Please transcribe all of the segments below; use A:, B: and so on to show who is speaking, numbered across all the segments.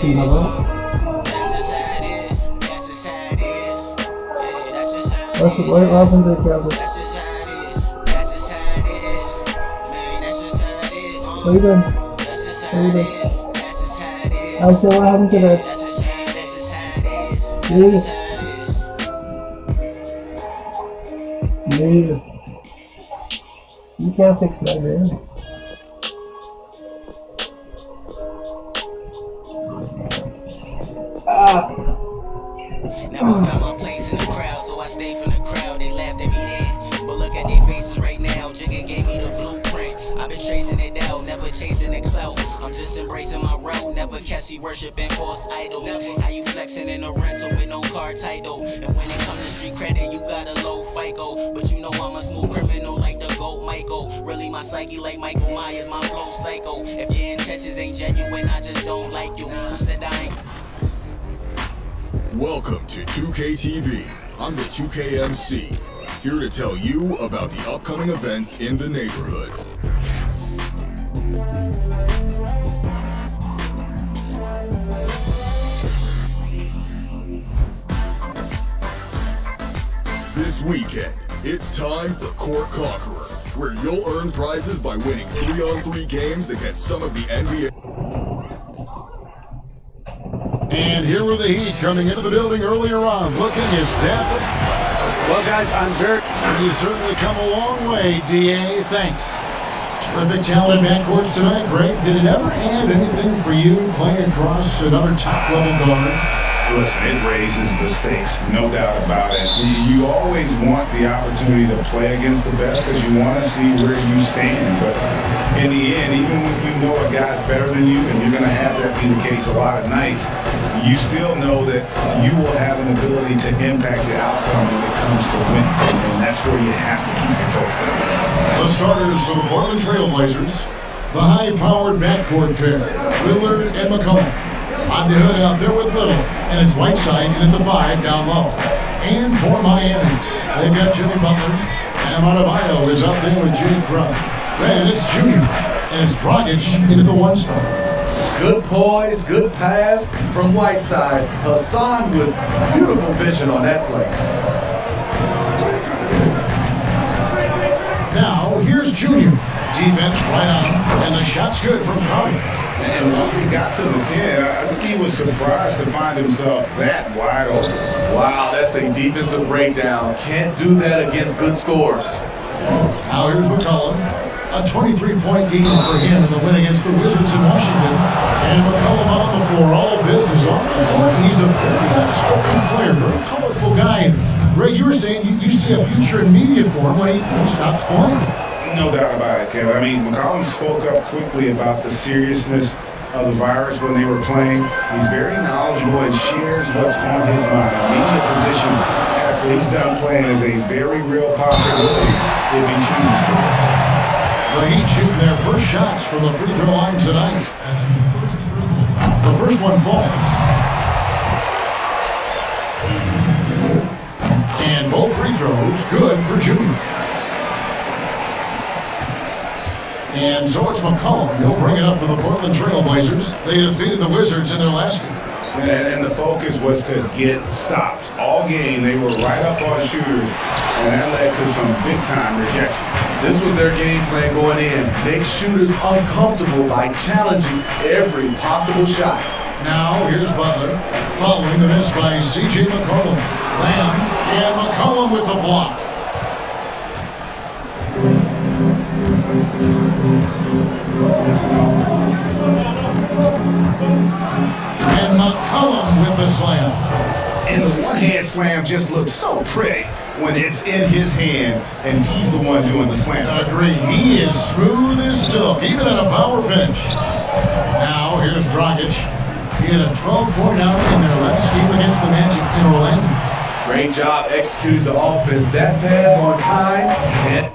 A: What happened to the crowd? What are you doing? What are you doing? I said, what happened to that? Leave. You can't fix that, man.
B: Never found my place in the crowd, so I stayed from the crowd. They laughed at me then, but look at their faces right now. Jigga gave me the blueprint. I've been chasing it down, never chasing the clout. I'm just embracing my route, never catch you worshiping false idols. How you flexing in a rental with no car title? And when it comes to street credit, you got a low FICO. But you know I'm a smooth criminal like the GOAT Michael. Really my psyche like Michael Myers, my flow psycho. If your intentions ain't genuine, I just don't like you. Who said I ain't?
C: Welcome to 2K TV. I'm the 2K MC, here to tell you about the upcoming events in the neighborhood. This weekend, it's time for Court Conqueror, where you'll earn prizes by winning 3-on-3 games against some of the NBA.
D: And here were the Heat coming into the building earlier on, looking as death.
E: Well, guys, I'm very...
D: You've certainly come a long way, D.A. Thanks. Terrific talent in backcourts tonight. Greg, did it ever add anything for you playing across another top-level guard?
F: Listen, it raises the stakes, no doubt about it. You always want the opportunity to play against the best because you want to see where you stand. But in the end, even when you know a guy's better than you, and you're going to have that be the case a lot of nights, you still know that you will have an ability to impact the outcome when it comes to winning. And that's where you have to keep your focus.
D: The starters for the Portland Trail Blazers, the high-powered backcourt pair, Lillard and McCollum. On the hood out there with Little, and it's Whiteside in at the 5 down low. And for Miami, they've got Jimmy Butler, and Adebayo is out there with Jay Crumb. Then it's Junior, and it's Dragic into the 1 spot.
E: Good poise, good pass from Whiteside. Hassan with beautiful vision on that play.
D: Now, here's Junior. Defense right on, and the shot's good from Crowder.
F: And once he got to the 10, I think he was surprised to find himself that wide open.
E: Wow, that's a defensive breakdown. Can't do that against good scores.
D: Now here's McCollum. A 23-point game for him in the win against the Wizards in Washington. And McCollum on the floor, all business on the court. He's a very outspoken player, very colorful guy. And Greg, you were saying you see a future in media for him when he stops playing.
F: No doubt about it, Kevin. I mean, McCollum spoke up quickly about the seriousness of the virus when they were playing. He's very knowledgeable and shares what's on his mind. A media position after he's done playing is a very real possibility if he chooses to.
D: The Heat shoot their first shots from the free throw line tonight. The first one falls. And both free throws good for Junior. And so it's McCollum. He'll bring it up for the Portland Trail Blazers. They defeated the Wizards in their last game.
F: And the focus was to get stops. All game, they were right up on shooters, and that led to some big-time rejection.
E: This was their game plan going in. Make shooters uncomfortable by challenging every possible shot.
D: Now, here's Butler, following the miss by C.J. McCollum. Lamb and McCollum with the block. And McCollum with the slam.
F: And the one-hand slam just looks so pretty when it's in his hand and he's the one doing the slam.
D: Agreed. He is smooth as silk, even at a power finish. Now, here's Dragic. He had a 12-point out in their last game against the Magic in Orlando.
E: Great job executing the offense. That pass on time and...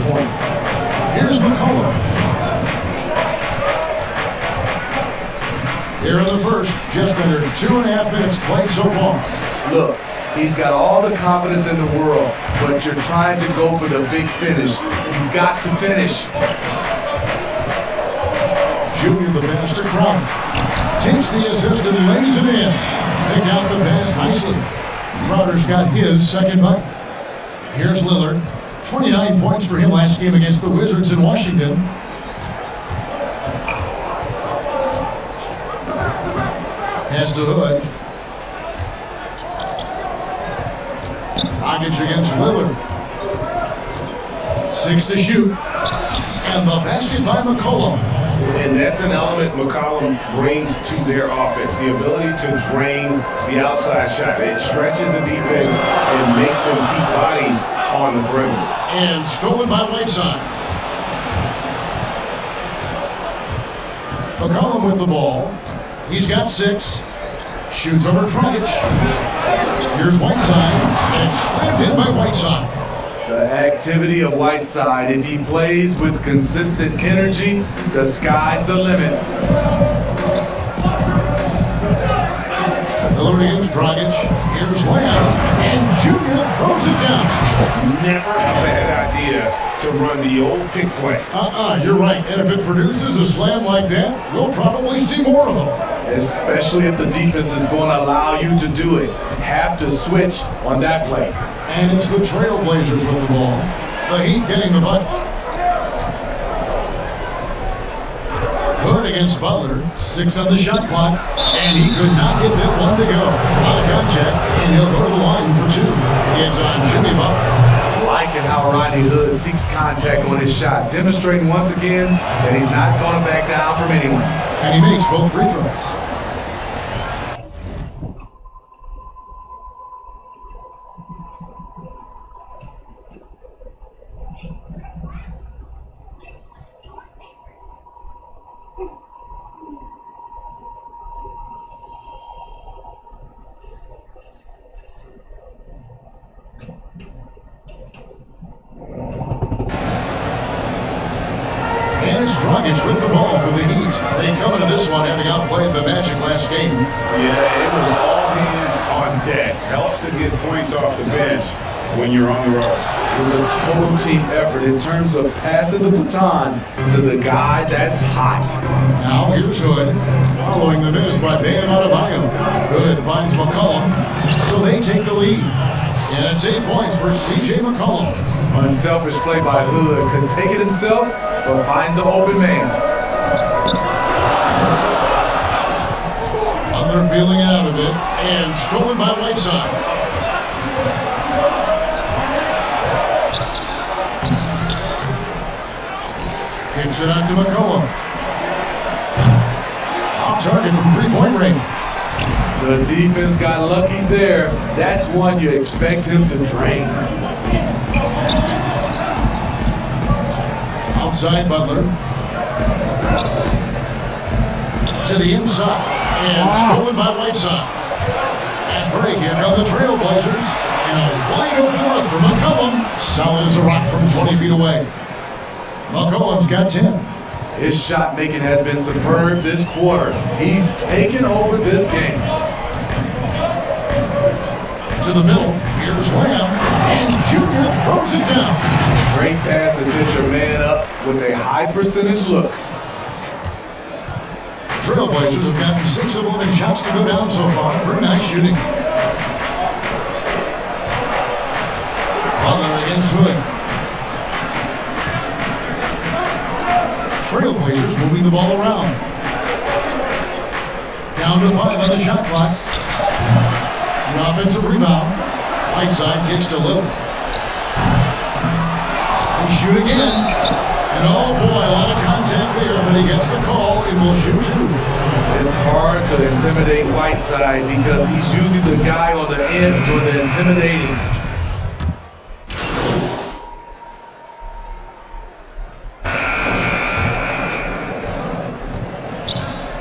E: point.
D: Here's McCollum. Here in the first, just under 2.5 minutes played so far.
E: Look, he's got all the confidence in the world, but you're trying to go for the big finish. You've got to finish.
D: Junior the pass to Crowder. Takes the assist and lays it in. Pick out the pass nicely. Crowder's got his second bucket. Here's Lillard. 29 points for him last game against the Wizards in Washington. Pass to Hood. Dragic against Lillard. 6 to shoot. And the basket by McCollum.
F: And that's an element McCollum brings to their offense, the ability to drain the outside shot. It stretches the defense and makes them keep bodies on the perimeter.
D: And stolen by Whiteside. McCollum with the ball. He's got 6. Shoots over Dragic. Here's Whiteside. And it's slammed in by Whiteside.
E: The activity of Whiteside, if he plays with consistent energy, the sky's the limit.
D: Lillard against Dragic. Here's Lamb. And Junior throws it down.
F: Never a bad idea to run the old pick play.
D: You're right. And if it produces a slam like that, we'll probably see more of them.
E: Especially if the defense is going to allow you to do it. Have to switch on that play.
D: And it's the Trailblazers with the ball. The Heat getting the bucket. Hood against Butler. 6 on the shot clock. And he could not get that one to go. Out of contact. And he'll go to the line for 2. Gets on Jimmy Butler.
E: Liking how Rodney Hood seeks contact on his shot. Demonstrating once again that he's not going to back down from anyone.
D: And he makes both free throws. And it's Dragic with the ball for the Heat. They come into this one having outplayed the Magic last game.
F: Yeah, it was all hands on deck. Helps to get points off the bench when you're on the road.
E: It was a total team effort in terms of passing the baton to the guy that's hot.
D: Now here's Hood, following the miss by Bam Adebayo. Hood finds McCollum, so they take the lead. And it's 8 points for C.J. McCollum.
E: Unselfish play by Hood. Could take it himself, but finds the open man.
D: Butler feeling it out a bit, and stolen by Whiteside. Kicks it out to McCollum. Off target from three-point range.
E: The defense got lucky there. That's one you expect him to drain.
D: Outside Butler. To the inside. And stolen by Whiteside. Fast break here on the Trailblazers. And a wide open look for McCollum. Solid as a rock from 20 feet away. McCollum's got 10.
E: His shot making has been superb this quarter. He's taken over this game.
D: To the middle. Here's Lamb. And Junior throws it down.
E: Great pass to set your man up with a high percentage look.
D: Trailblazers have gotten 6 of 11 shots to go down so far. Pretty nice shooting. Butler against Hood. Trailblazers moving the ball around. Down to 5 on the shot clock. An offensive rebound. Whiteside kicks to Lillard. And shoot again. And oh boy, a lot of contact there, but he gets the call and will shoot 2.
E: It's hard to intimidate Whiteside because he's usually the guy on the end doing the intimidating.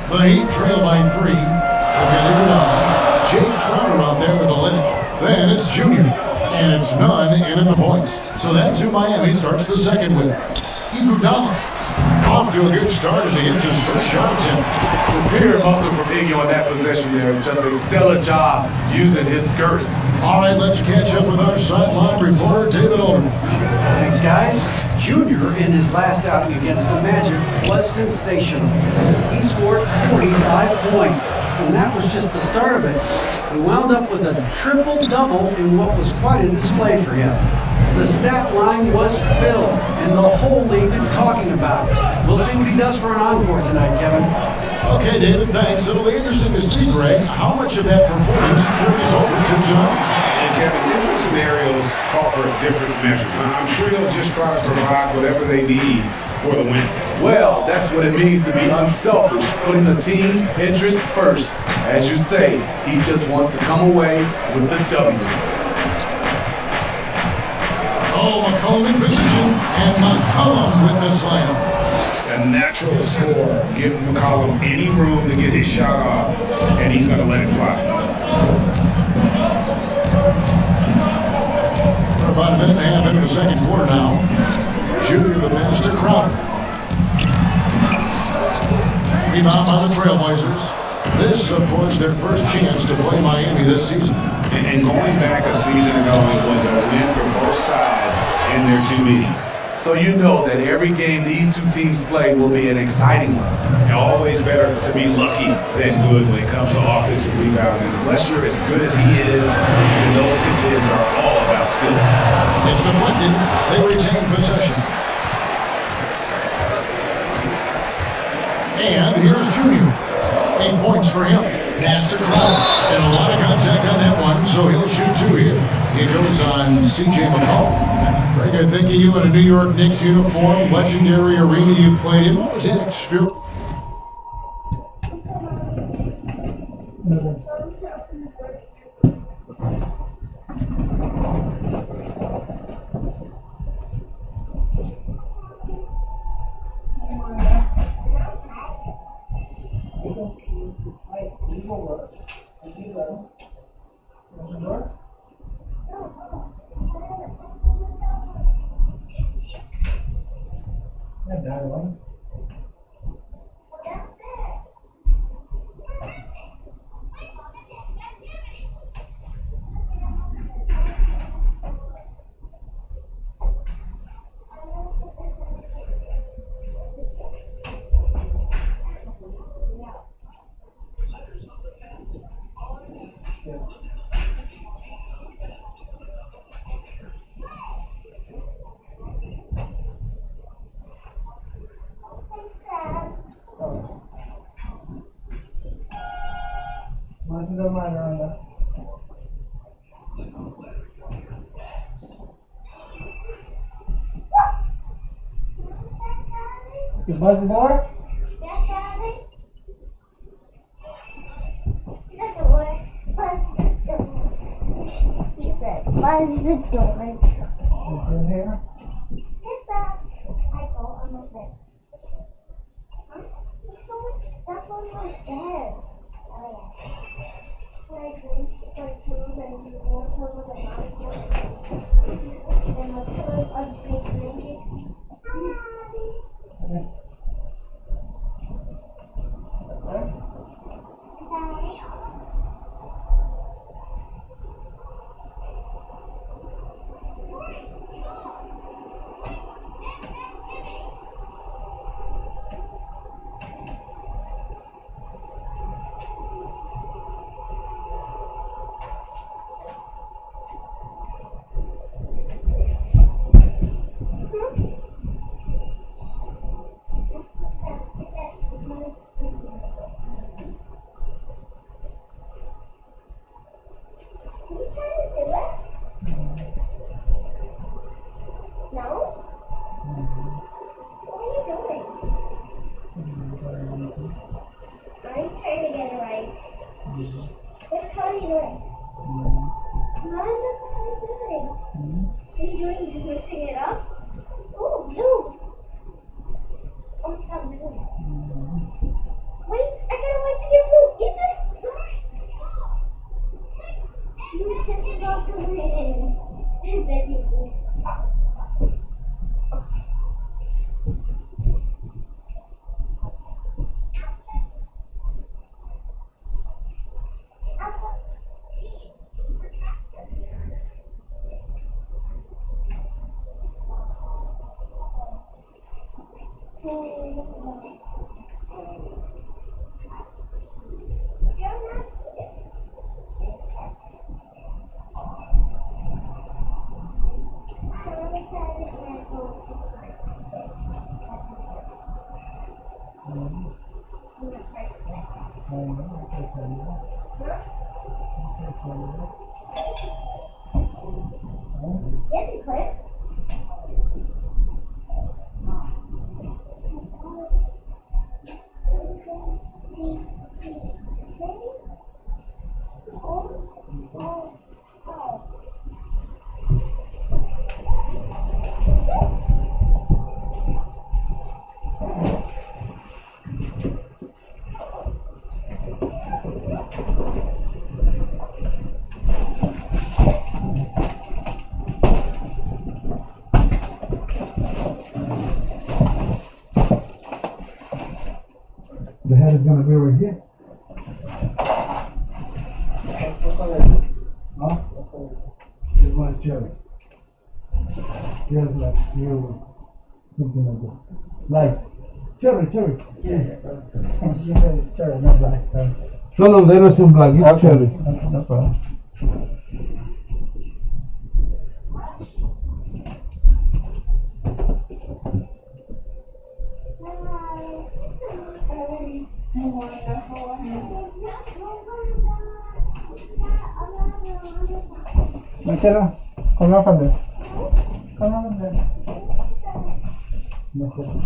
D: The Heat trail by 3. They've got Iguodala. Jay Crowder out there with a lick. Then it's Junior. And it's none in at the point. So that's who Miami starts the second with. Iguodala off to a good start as he hits his first shot attempt.
E: Superior muscle from Iggy on that possession there. Just a stellar job using his girth.
D: All right, let's catch up with our sideline reporter, David Alderman.
G: Thanks, guys. Junior, in his last outing against the Magic, was sensational. He scored 45 points, and that was just the start of it. He wound up with a triple-double in what was quite a display for him. The stat line was filled, and the whole league is talking about it. We'll see what he does for an encore tonight, Kevin.
D: Okay, David, thanks. It'll be interesting to see, Greg, how much of that performance carries over to tonight.
F: And Kevin, different scenarios call for a different measure. I'm sure he'll just try to provide whatever they need for the win.
E: Well, that's what it means to be unselfish, putting the team's interests first. As you say, he just wants to come away with the W.
D: Oh, McCollum in position, and McCollum with the slam.
F: A natural score. Give McCollum any room to get his shot off, and he's going to let it fly.
D: We're about a minute and a half into the second quarter now. Junior the pass to Crowder. Rebound by the Trailblazers. This, of course, their first chance to play Miami this season.
F: And going back a season ago, it was a win for both sides in their two meetings.
E: So you know that every game these two teams play will be an exciting one.
F: And always better to be lucky than good when it comes to offensive rebounding. Unless you're as good as he is, then those two kids are all about skill.
D: It's deflected. They retain possession. And here's Junior. 8 points for him. Pass to Crowder. And a lot of contact on that one, so he'll shoot 2 here. It goes on C.J. McCollum. Greg, I think of you in a New York Knicks uniform, legendary arena you played in. What was that experience?
A: You buzz the door?
H: Yes, Daddy. The door. Buzz the door. He said, buzz the door.
A: You in here?
H: Yes, Dad. I go on the bed. Huh? That's on my bed. Oh, yeah. Like this, like food, and you walk over the mountain. And the pillows are big blankets. Hi.
A: The head is gonna be right here. Huh? This one is cherry. Here's like you something like that. Like cherry. Yeah. Cherry, not black. No, there is some black. It's cherry. No problem. Michaela, come on from there. Come on from there. No problem.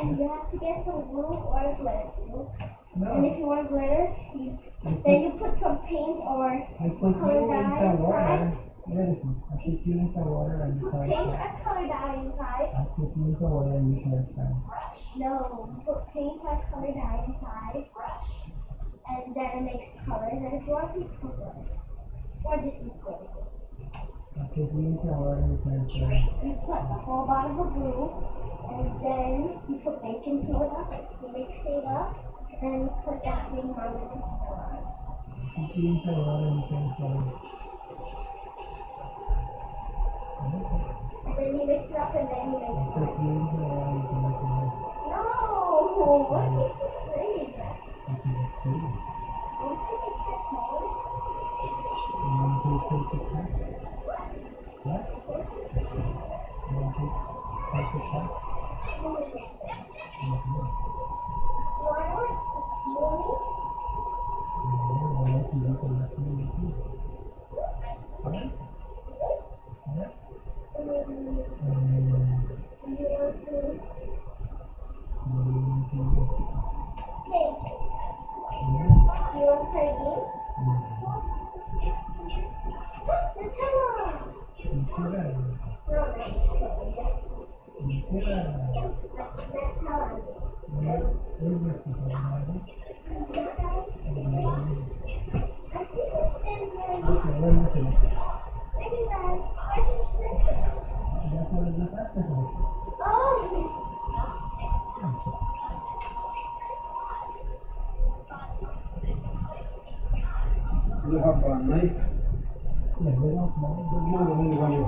H: You have to get some glue or glitter. And if you want glitter, then you put some paint or color dye inside.
A: Medicine. I put you in some water and you
H: Paint or color dye inside.
A: I put you in some water and you can stand.
H: No, you put paint or color dye inside. And then it makes colors. And if you want to use color, or just use glitter.
A: I put you in some water and you can stand.
H: You put the whole bottle of glue. And then you put baking soda, you mix it up, and you put that thing on the floor.
A: Put you in some water and you can stand.
H: And then you mix it up and then you make it.
A: Put you in some water and you can stand.
H: No! What is this thing?
A: You can stand.
H: Don't take a cat home.
A: You want to take the cat? What? You want to take the cat? You have a knife? Yeah, they don't know. They know when you want it.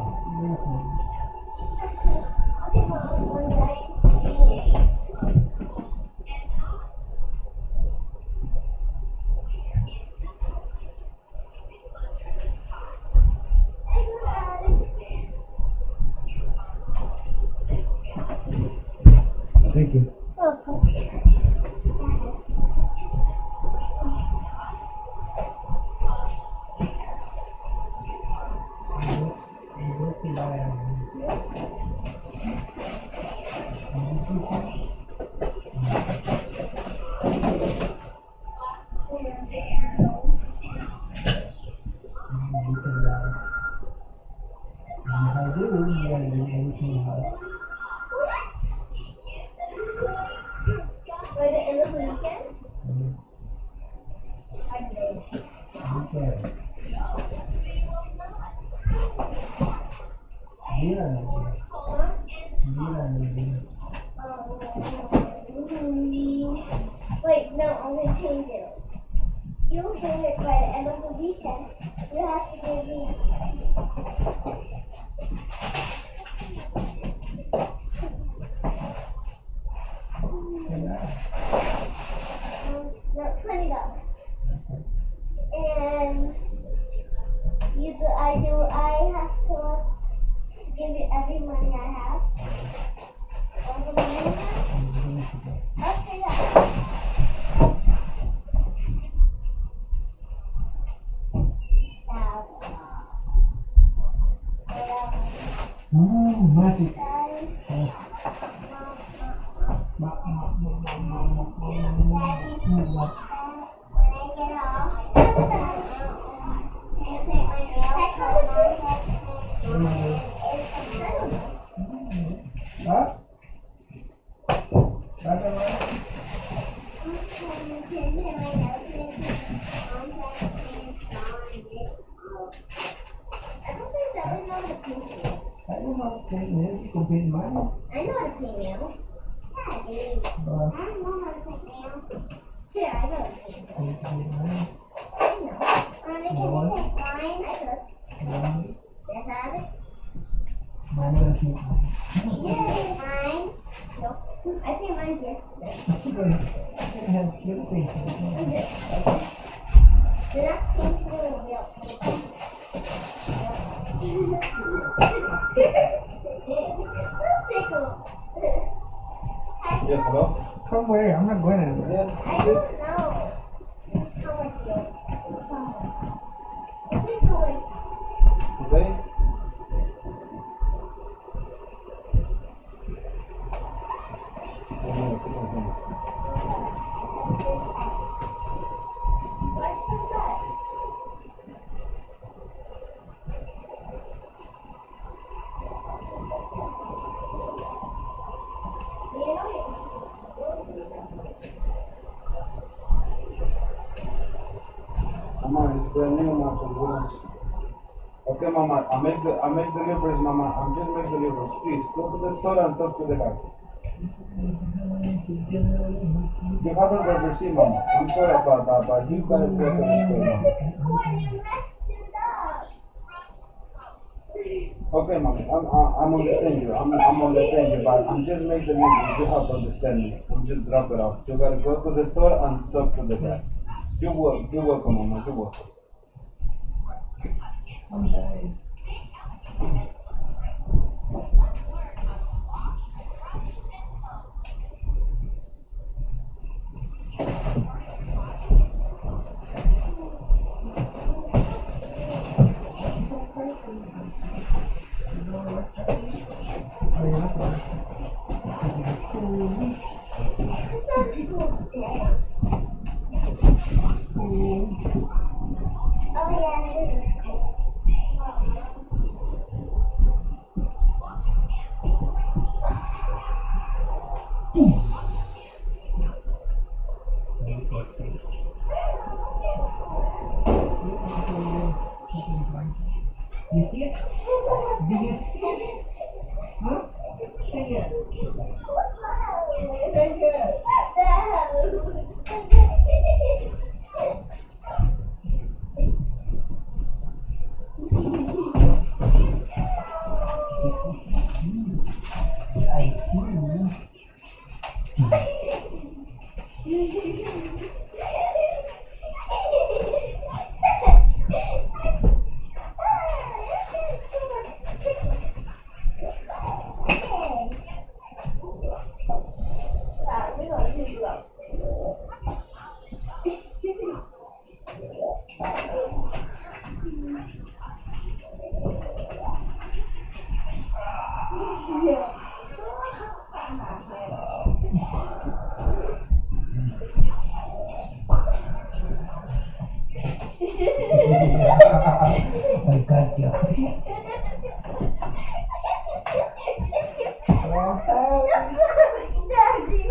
H: Wait, no, I'm gonna change it. You will do it by the end of the weekend. You have to give me. No, $20. And I have to give you every money I have. All the money I have? Okay, yeah.
A: Magic. Huh? I don't know what paint is. You can paint mine.
H: I know how to paint nails. Yeah, dude. I don't know how to paint nails. Here, I know how to paint nails. I know. Can you paint mine? I could. Yes, I have it.
A: Mine is paint.
H: Yeah, mine. Nope. I paint mine yesterday.
A: It has little paint.
H: They're not paint for the real.
I: Yes, hello?
A: Come where? I'm not going anywhere.
H: I don't know. Come with you. What are you doing?
I: Today?
H: What's that?
I: Mama, it's brand new, Mama, from Woodlands. Okay, Mama, I make deliveries, Mama. I'm just make deliveries. Please, go to the store and talk to the guy. You haven't got the receipt, Mama. I'm sorry about that, but you gotta go to the store, Mama. Okay, Mama, I'm understand you. I'm understand you, but I'm just make deliveries. You have to understand me. I'm just drop it off. You gotta go to the store and talk to the guy. You're welcome, Mama. You're welcome.
A: I'm sorry.
H: Oh yeah, it is cool.
A: You see it? Do you see it? Huh? Say yes. Say yes. I got you.
H: Daddy.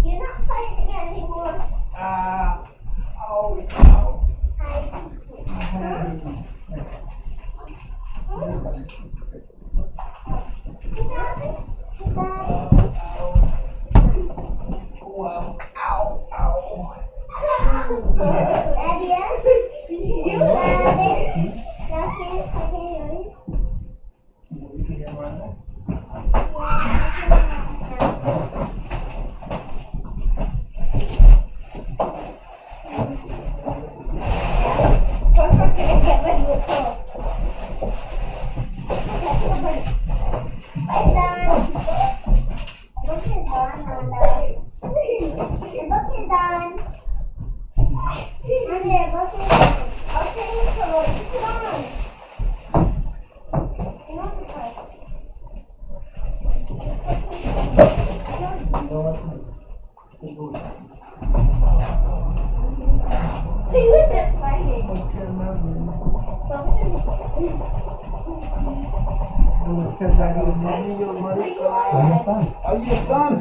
H: You're not playing again anymore.
I: Are you done?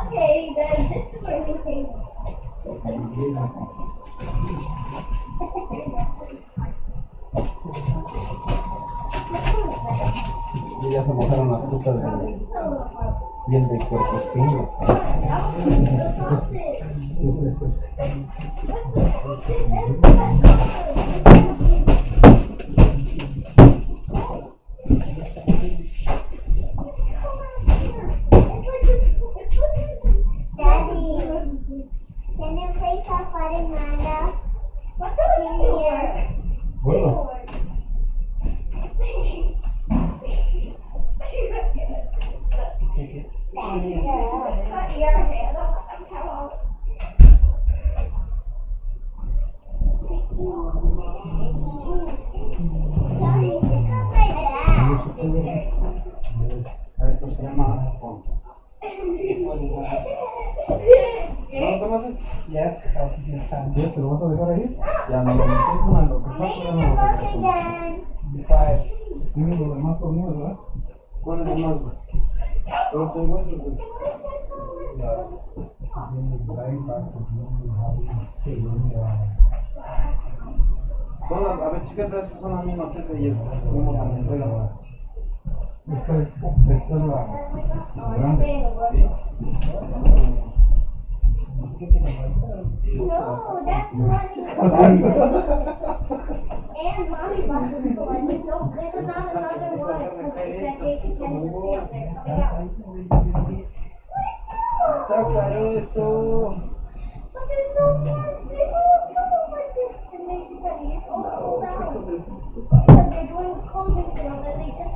H: Okay, then this is where we take.
I: Ya se mojaron las frutas y el de puercoespín.
H: Daddy, can you play Safari Manda? What's over here?
I: Bueno. Esto se llama Japón. ¿No lo conoces?
A: Yes,
I: ¿Ya te lo vas a dejar ahí? Ya no lo metes mal, lo que pasa ya no lo metes. Tiene los demás tornillos, ¿verdad? ¿Cuál es el más? Pero te encuentro, pues. A ver, chécate, esas son las mismas, esa y esa. Como también, regalo. Esta es la grande. ¿Sí?
H: No, that's money. And mommy bought this one. No, there's not another one. That they can coming out.
I: Saca eso.
H: But there's no more. They don't come like this to make it that it's all sold out. Because they're doing closing sales and they just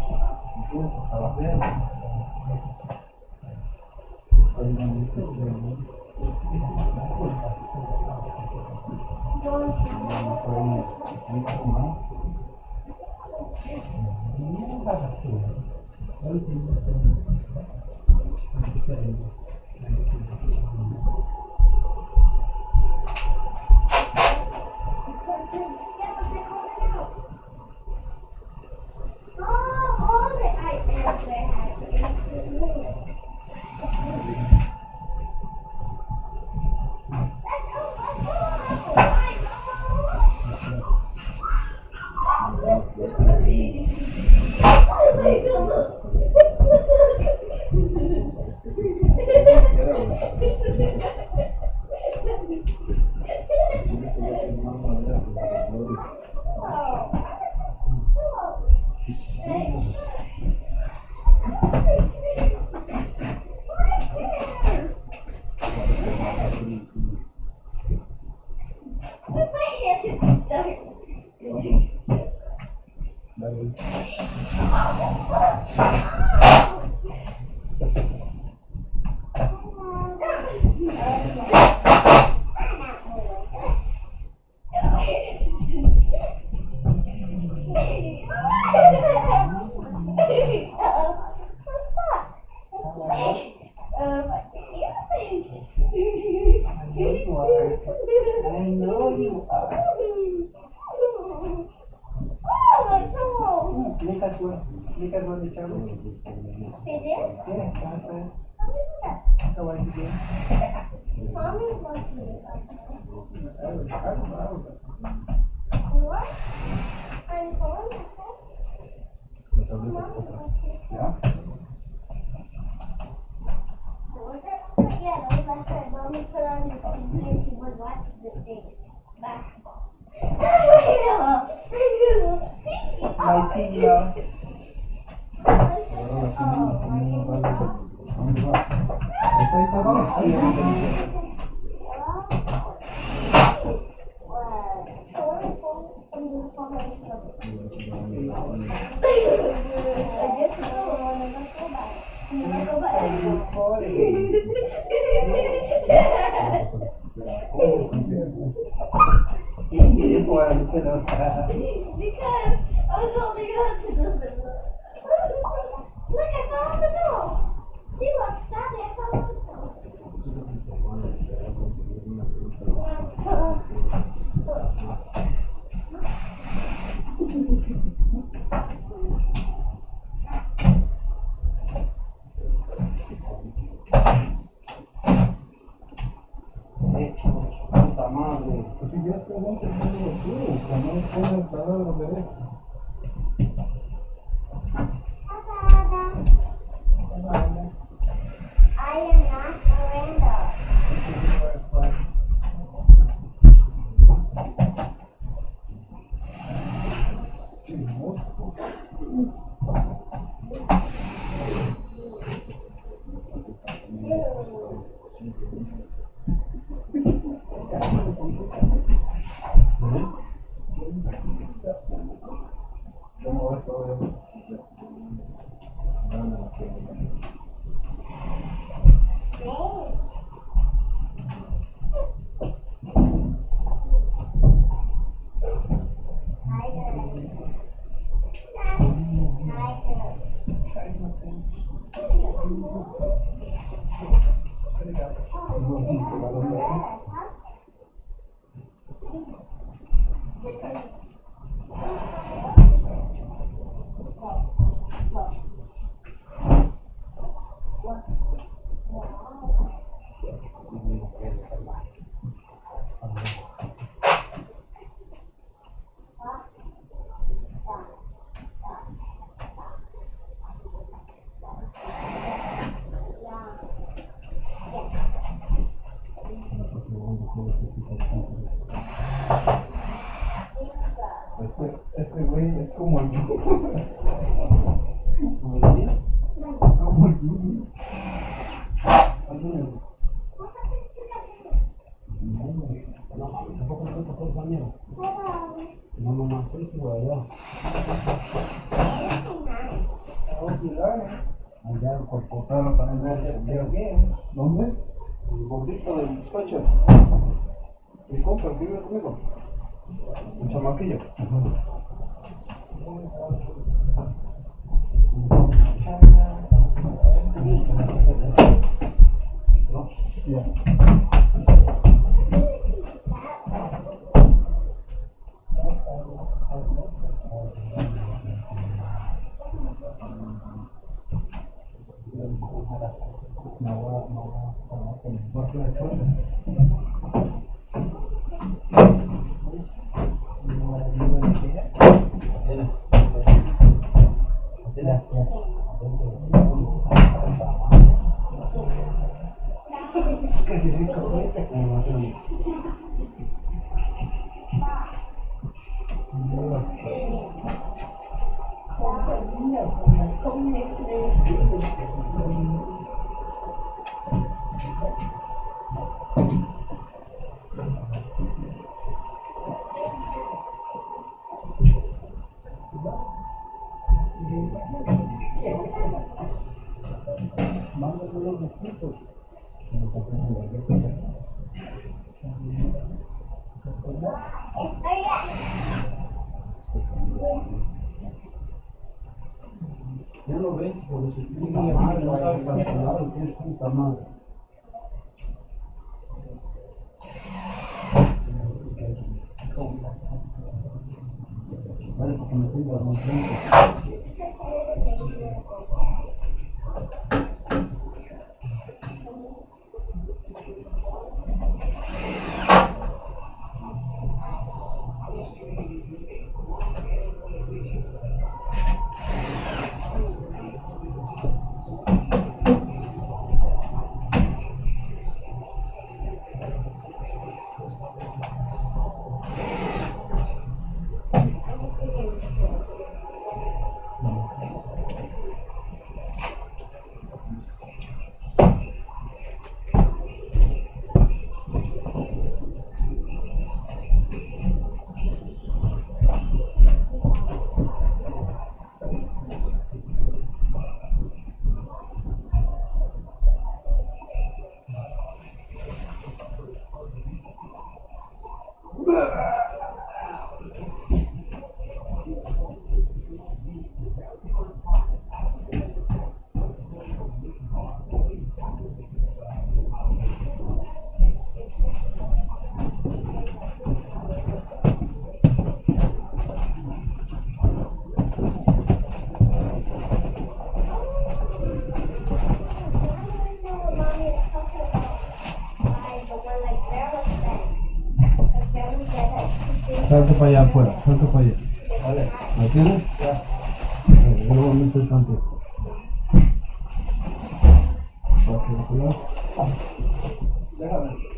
A: ¿Dónde? El gordito del bizcocho. ¿Mi compa que vive conmigo? ¿El chamaquillo? Ajá.
I: Ya lo ves, porque si tú no sabes calcular, tienes puta madre. Vale, porque me tengo a montar.
A: Salte para allá afuera, salte para allá. Vale. ¿Me entiendes? Ya. Yo lo voy a meter tanto.
I: Déjame.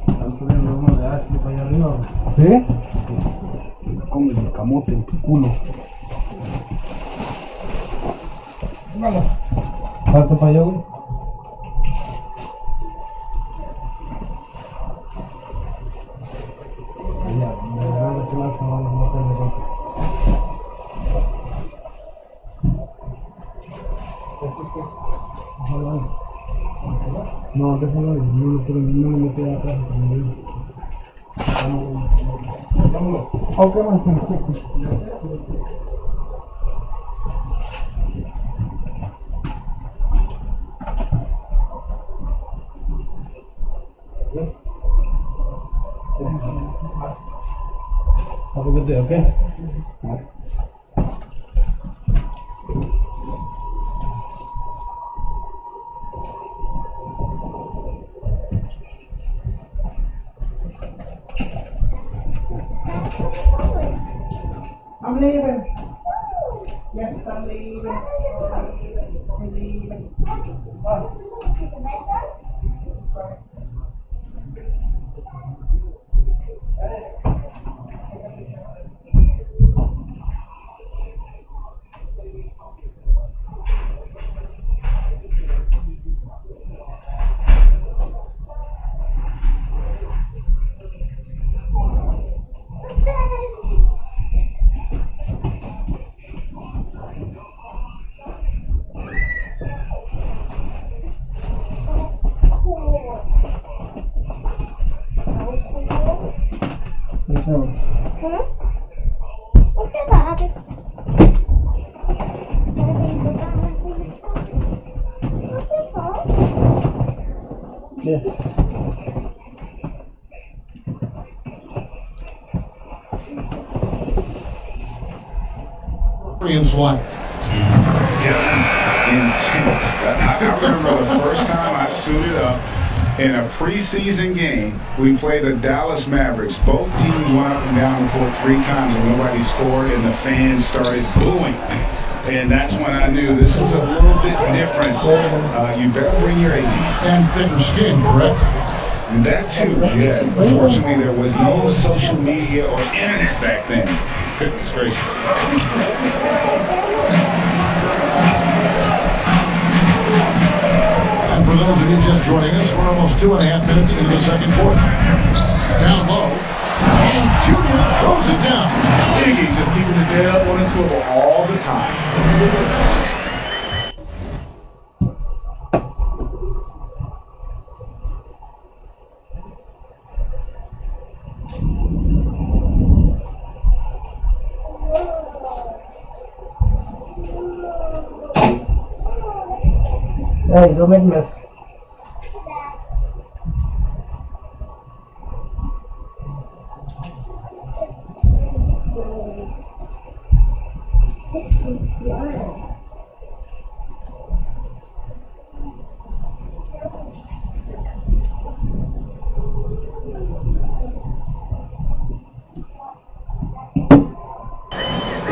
A: Están subiendo uno de Ashley para allá arriba. ¿Sí? Comes el camote en tu culo. Bueno. Salte para allá, güey. Allá, me voy a retirar que van a matar de golpe. No, déjalo ahí, no le metí a la casa también. Ok, man, have a good day, okay? I'm leaving. Yes, I'm leaving. I'm leaving. Oh. Yeah.
D: Koreans flight.
F: Intense. I remember the first time I suited up in a preseason game. We played the Dallas Mavericks. Both teams went up and down the court 3 times and nobody scored, and the fans started booing. And that's when I knew this is a little bit different. You better bring your A game.
D: And thicker skin, correct?
F: And that too, yeah. Unfortunately, there was no social media or internet back then. Goodness gracious.
D: And for those of you just joining us, we're almost 2.5 minutes into the second quarter. Down low. And Junior throws it down.
E: Iggy just keeping his head up on his swivel all the time.
A: Hey, don't make mess.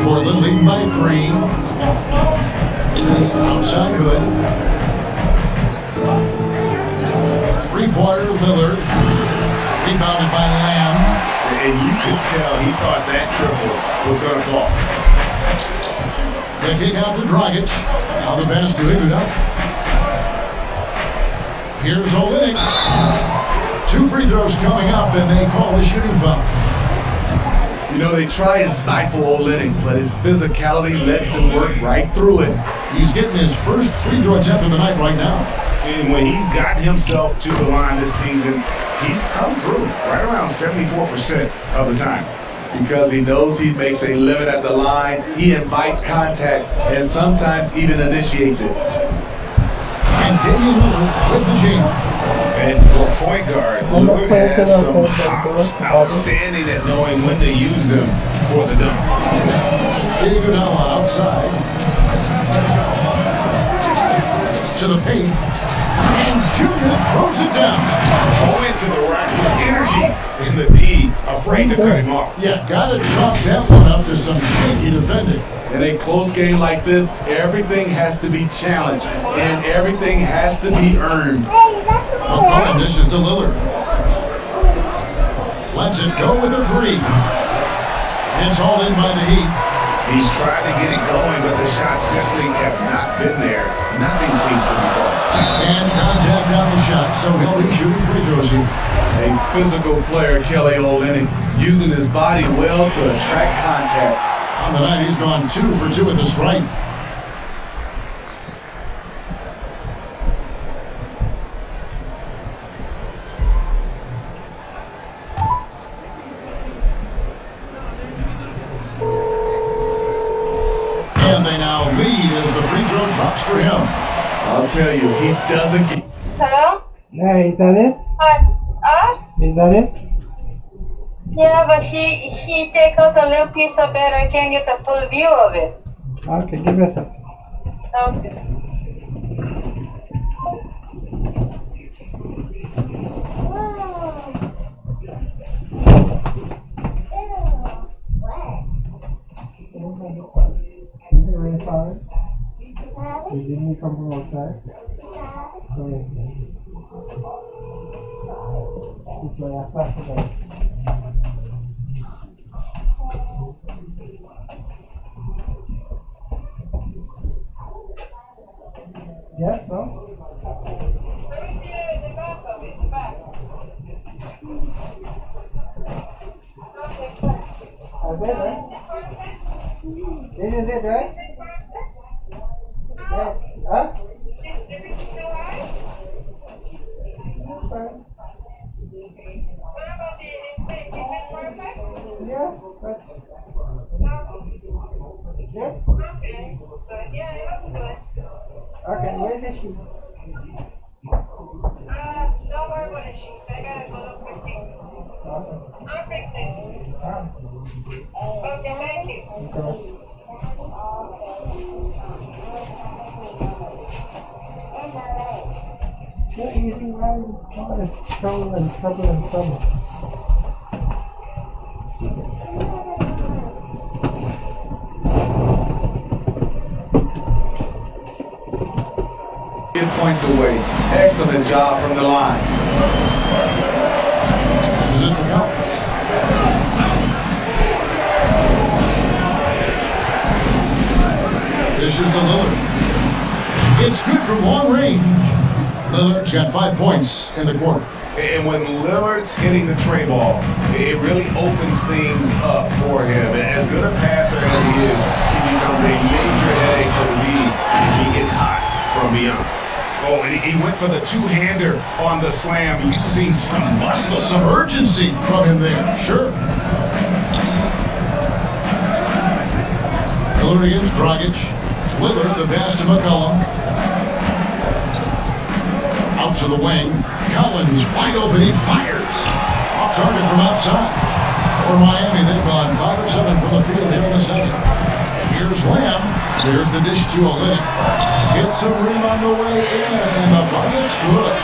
D: Portland leading by 3. Outside Hood. 3-pointer Lillard. Rebounded by Lamb.
F: And you could tell he thought that triple was going to fall.
D: The kick out to Dragic. Now the pass to Iguodala. Here's Olynyk. 2 free throws coming up, and they call the shooting foul.
E: You know, they try and stifle Olynyk, but his physicality lets him work right through it.
D: He's getting his first free throw attempt of the night right now.
F: And when he's gotten himself to the line this season, he's come through right around 74% of the time.
E: Because he knows he makes a living at the line, he invites contact and sometimes even initiates it.
D: And Damian Lillard with the jam.
F: And for point guard, Lillard has some hops. Outstanding at knowing when to use them for the dunk.
D: Iguodala outside. To the paint. And Junior throws it down.
F: Going to the rack with energy. And the D afraid to cut him off.
D: Yeah, gotta chalk that one up to some shaky defending.
E: In a close game like this, everything has to be challenged and everything has to be earned.
D: McCollum dishes to Lillard. Lets it go with a 3. It's all in by the Heat.
F: He's trying to get it going, but the shots simply have not been there. Nothing seems to be falling.
D: And contact on the shot, so he'll be shooting free throws here.
E: A physical player, Kelly Olynyk, using his body well to attract contact.
D: On the night, he's gone 2 for 2 at the stripe. And they now lead as the free throw drops for him.
E: I'll tell you, he doesn't get...
J: Hello?
A: Hey, is that it? Is that it?
J: Yeah, but she take out a little piece of it. I can't get the full view of it.
A: Okay, give me a second.
J: Okay.
A: Is it rain fire? Didn't you come from outside? Sorry. This way, I flashed it out. Yes, no?
J: Let me see the back of it, the back.
A: That's it, right? This is it, right? Yeah. Huh?
J: Is it too high?
A: That's fine.
J: What about the thing? Is it perfect?
A: Yeah, that's yes.
J: Okay. Good. Yeah, it looks good.
A: Okay, where's the sheet?
J: Don't
A: Yeah, easy, man. Trouble and trouble and trouble.
E: Points away. Excellent job from the line.
D: This is it for Cowboys. Dishes to Lillard. It's good from long range. Lillard's got 5 points in the quarter.
F: And when Lillard's hitting the tray ball, it really opens things up for him. And as good a passer as he is, he becomes a major headache for the league if he gets hot from beyond. Oh, and he went for the two-hander on the slam, using some muscle.
D: Some urgency from him there, sure. Lillard against Dragic. Lillard, the pass to McCollum. Out to the wing. Collins wide open, he fires. Off target from outside. For Miami, they've gone 5 of 7 from the field here in the second. Here's Lamb. Here's the dish to Olynyk. Gets some room on the way in, and the bucket's good.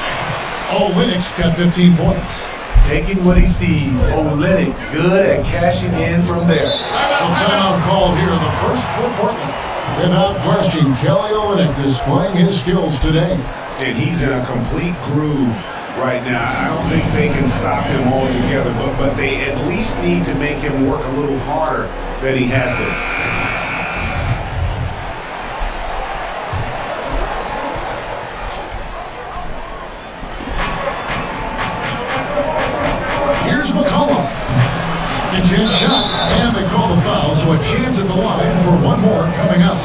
D: Olynyk's got 15 points.
E: Taking what he sees, Olynyk good at cashing in from there.
D: So timeout called here, the first for Portland. Without question, Kelly Olynyk displaying his skills today.
F: And he's in a complete groove right now. I don't think they can stop him altogether, but they at least need to make him work a little harder than he has been.
D: Here's McCollum. A chance shot, and they call the foul, so a chance at the line for one more coming up.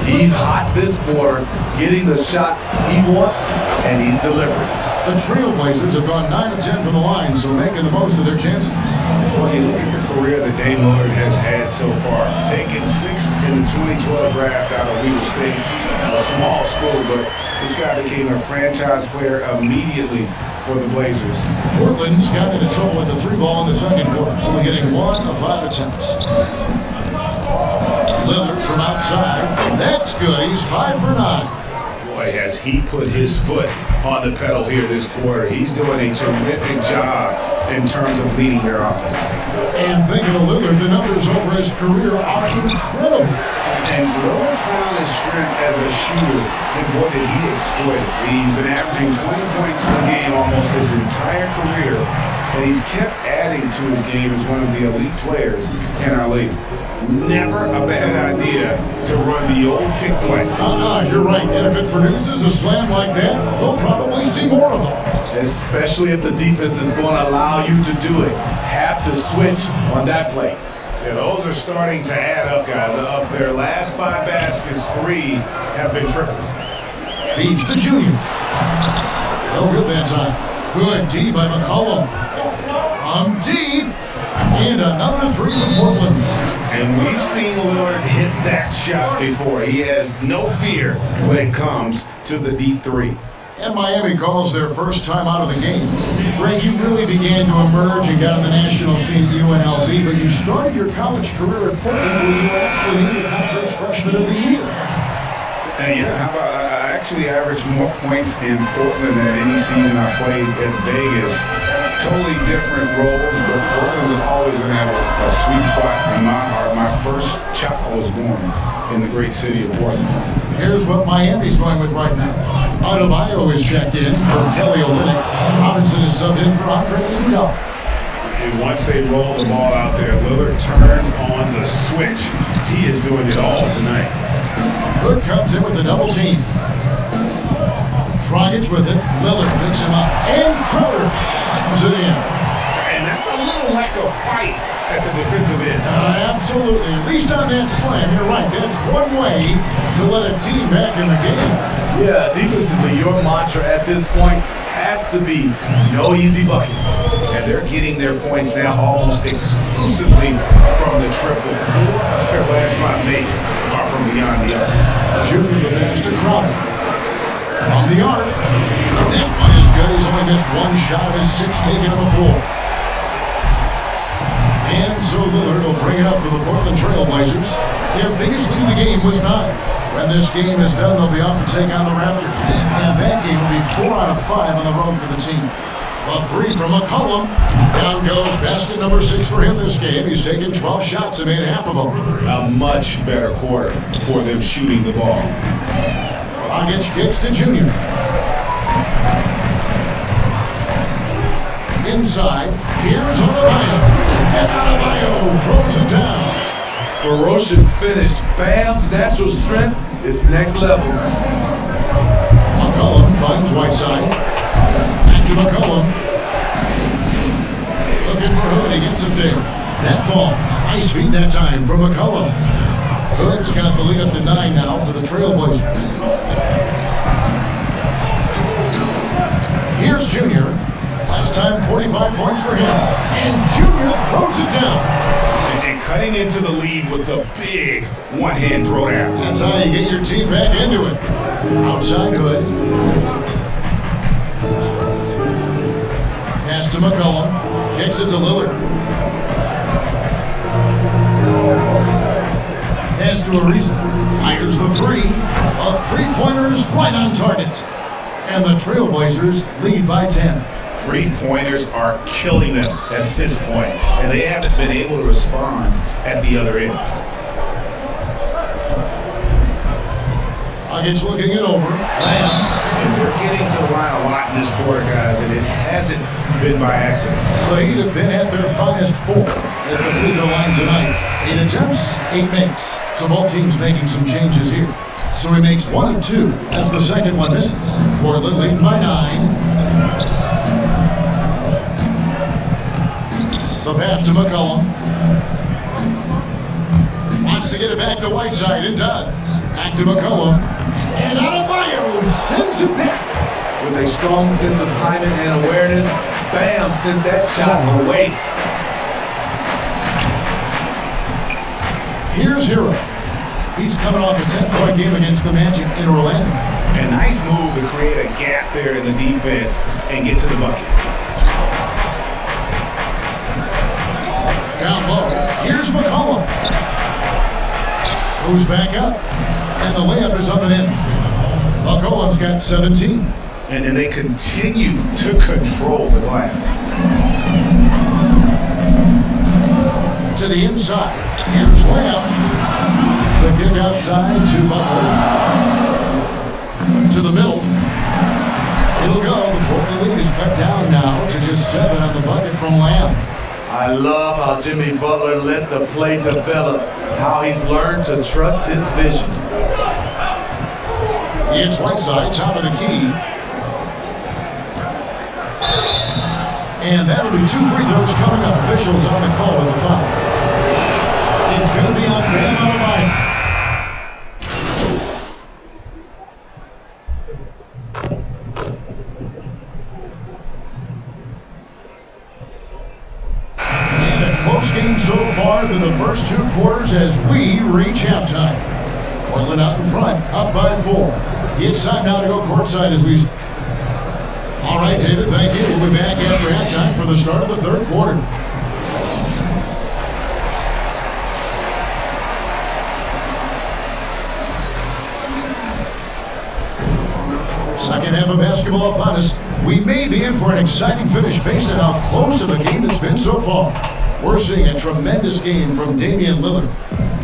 E: He's hot this quarter, getting the shots he wants, and he's delivering.
D: The Trailblazers have gone 9 of 10 from the line, so making the most of their chances.
F: Well, you look at the career that Dame Lillard has had so far. Taken 6th in the 2012 draft out of Weber State, a small school, but this guy became a franchise player immediately for the Blazers.
D: Portland's got into trouble with the 3 ball in the second quarter, only getting 1 of 5 attempts. Lillard from outside. That's good. He's 5 for 9.
F: Boy, has he put his foot on the pedal here this quarter. He's doing a terrific job in terms of leading their offense.
D: And thinking of Lillard, the numbers over his career are incredible.
F: And Lillard found his strength as a shooter, and boy, did he exploit it. He's been averaging 20 points per game almost his entire career, and he's kept adding to his game as one of the elite players in our league. Never a bad idea to run the old kick play.
D: You're right. And if it produces a slam like that, we'll probably see more of them.
E: Especially if the defense is going to allow you to do it. Have to switch on that play.
F: Yeah, those are starting to add up, guys. Of their last 5 baskets, 3 have been triples.
D: Feeds to Junior. No good that time. Good D by McCollum. Deep. And another 3 from Portland.
F: And we've seen Lillard hit that shot before. He has no fear when it comes to the deep 3.
D: And Miami calls their first time out of the game. Greg, you really began to emerge and got on the national scene at UNLV, but you started your college career at Portland where you were actually named the conference freshman of the year.
F: Yeah, how about I actually averaged more points in Portland than any season I played at Vegas. Totally different roles, but Portland's always going to have a sweet spot in my heart. My first child was born in the great city of Portland.
D: Here's what Miami's going with right now. Adebayo is checked in for Kelly Olynyk. Robinson is subbed in for Andre Iguodala.
F: And once they roll the ball out there, Lillard turned on the switch. He is doing it all tonight.
D: Hood comes in with the double team. Dragic with it. Lillard picks him up. And Crowder comes it in.
F: And that's a little lack of fight at the defensive end.
D: Absolutely. At least on that slam, you're right. That's one way to let a team back in the game.
E: Yeah, defensively, your mantra at this point has to be no easy buckets.
F: And they're getting their points now almost exclusively from the triple. 4 of their last 5 makes are from beyond the arc.
D: Junior the pass to Crowder. From the arc. That one is good. He's only missed one shot of his 6 taken on the floor. And so Lillard will bring it up to the Portland Trail Blazers. Their biggest lead of the game was 9. When this game is done, they'll be off to take on the Raptors. And that game will be 4 out of 5 on the road for the team. A 3 from McCollum. Down goes basket number 6 for him this game. He's taken 12 shots and made half of them.
F: A much better quarter for them shooting the ball.
D: Dragic kicks to Junior. Inside, here's Adebayo. And Adebayo throws it down.
E: Ferocious finish. Bam's natural strength is next level.
D: McCollum finds Whiteside. Back to McCollum. Looking for Hood. He gets it there. That falls. Nice feed that time from McCollum. Hood's got the lead up to 9 now for the Trailblazers. Here's Junior. Last time 45 points for him. And Junior throws it down.
F: And cutting into the lead with a big one-hand throwdown.
D: That's how you get your team back into it. Outside Hood. Pass to McCollum. Kicks it to Lillard. Pass to Ariza. Fires the 3. A 3-pointer is right on target. And the Trailblazers lead by 10.
F: 3-pointers are killing them at this point, and they haven't been able to respond at the other end.
D: Dragic looking it over. Lamb.
F: And they're getting to the line a lot in this quarter, guys, and it hasn't been by accident.
D: They'd have been at their finest 4 at the free throw line tonight. 8 attempts, 8 makes. So both teams making some changes here. So he makes 1 of 2 as the second one misses. Portland leading by 9. The pass to McCollum. Wants to get it back to Whiteside and does. Back to McCollum. And Adebayo sends it back.
E: With a strong sense of timing and awareness, Bam sent that shot away.
D: Here's Hero. He's coming off a 10-point game against the Magic in Orlando.
F: A nice move to create a gap there in the defense and get to the bucket.
D: Down low. Here's McCollum. Goes back up. And the layup is up and in. McCollum's got 17.
F: And then they continue to control the glass.
D: To the inside. Here's Lamb. The kick outside to Butler. To the middle. It'll go. The Portland lead is cut down now to just 7 on the bucket from Lamb.
E: I love how Jimmy Butler let the play develop, how he's learned to trust his vision.
D: It's Whiteside, top of the key. And that'll be 2 free throws coming up. Officials on the call with the foul. It's going to be on Bam Adebayo. And a close game so far through the first 2 quarters as we reach halftime. Portland out in front, up by 4. It's time now to go courtside as we... All right, David, thank you. We'll be back after halftime for the start of the 3rd quarter. Second half of basketball upon us. We may be in for an exciting finish based on how close of a game it's been so far. We're seeing a tremendous game from Damian Lillard.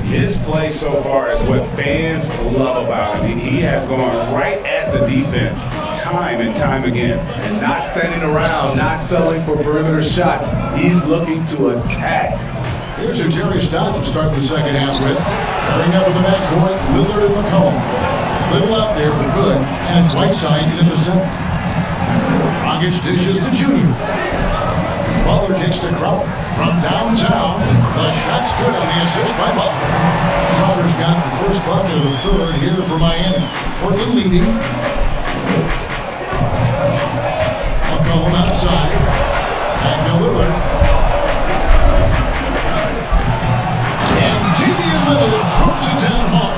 F: His play so far is what fans love about him. He has gone right at the defense time and time again.
E: And not standing around, not settling for perimeter shots. He's looking to attack.
D: Here's who Jerry Stotts will start the second half with. Pairing up in the backcourt, Lillard and McCollum. Little out there, but good. And it's Whiteside in at the center. Dragic dishes to Junior. Butler kicks to Crowder. From downtown, the shot's good on the assist by Butler. Crowder's got the first bucket of the 3rd here for Miami. Portland leading. McCollum outside. Back to Lillard. And Damian Lillard throws it down hard.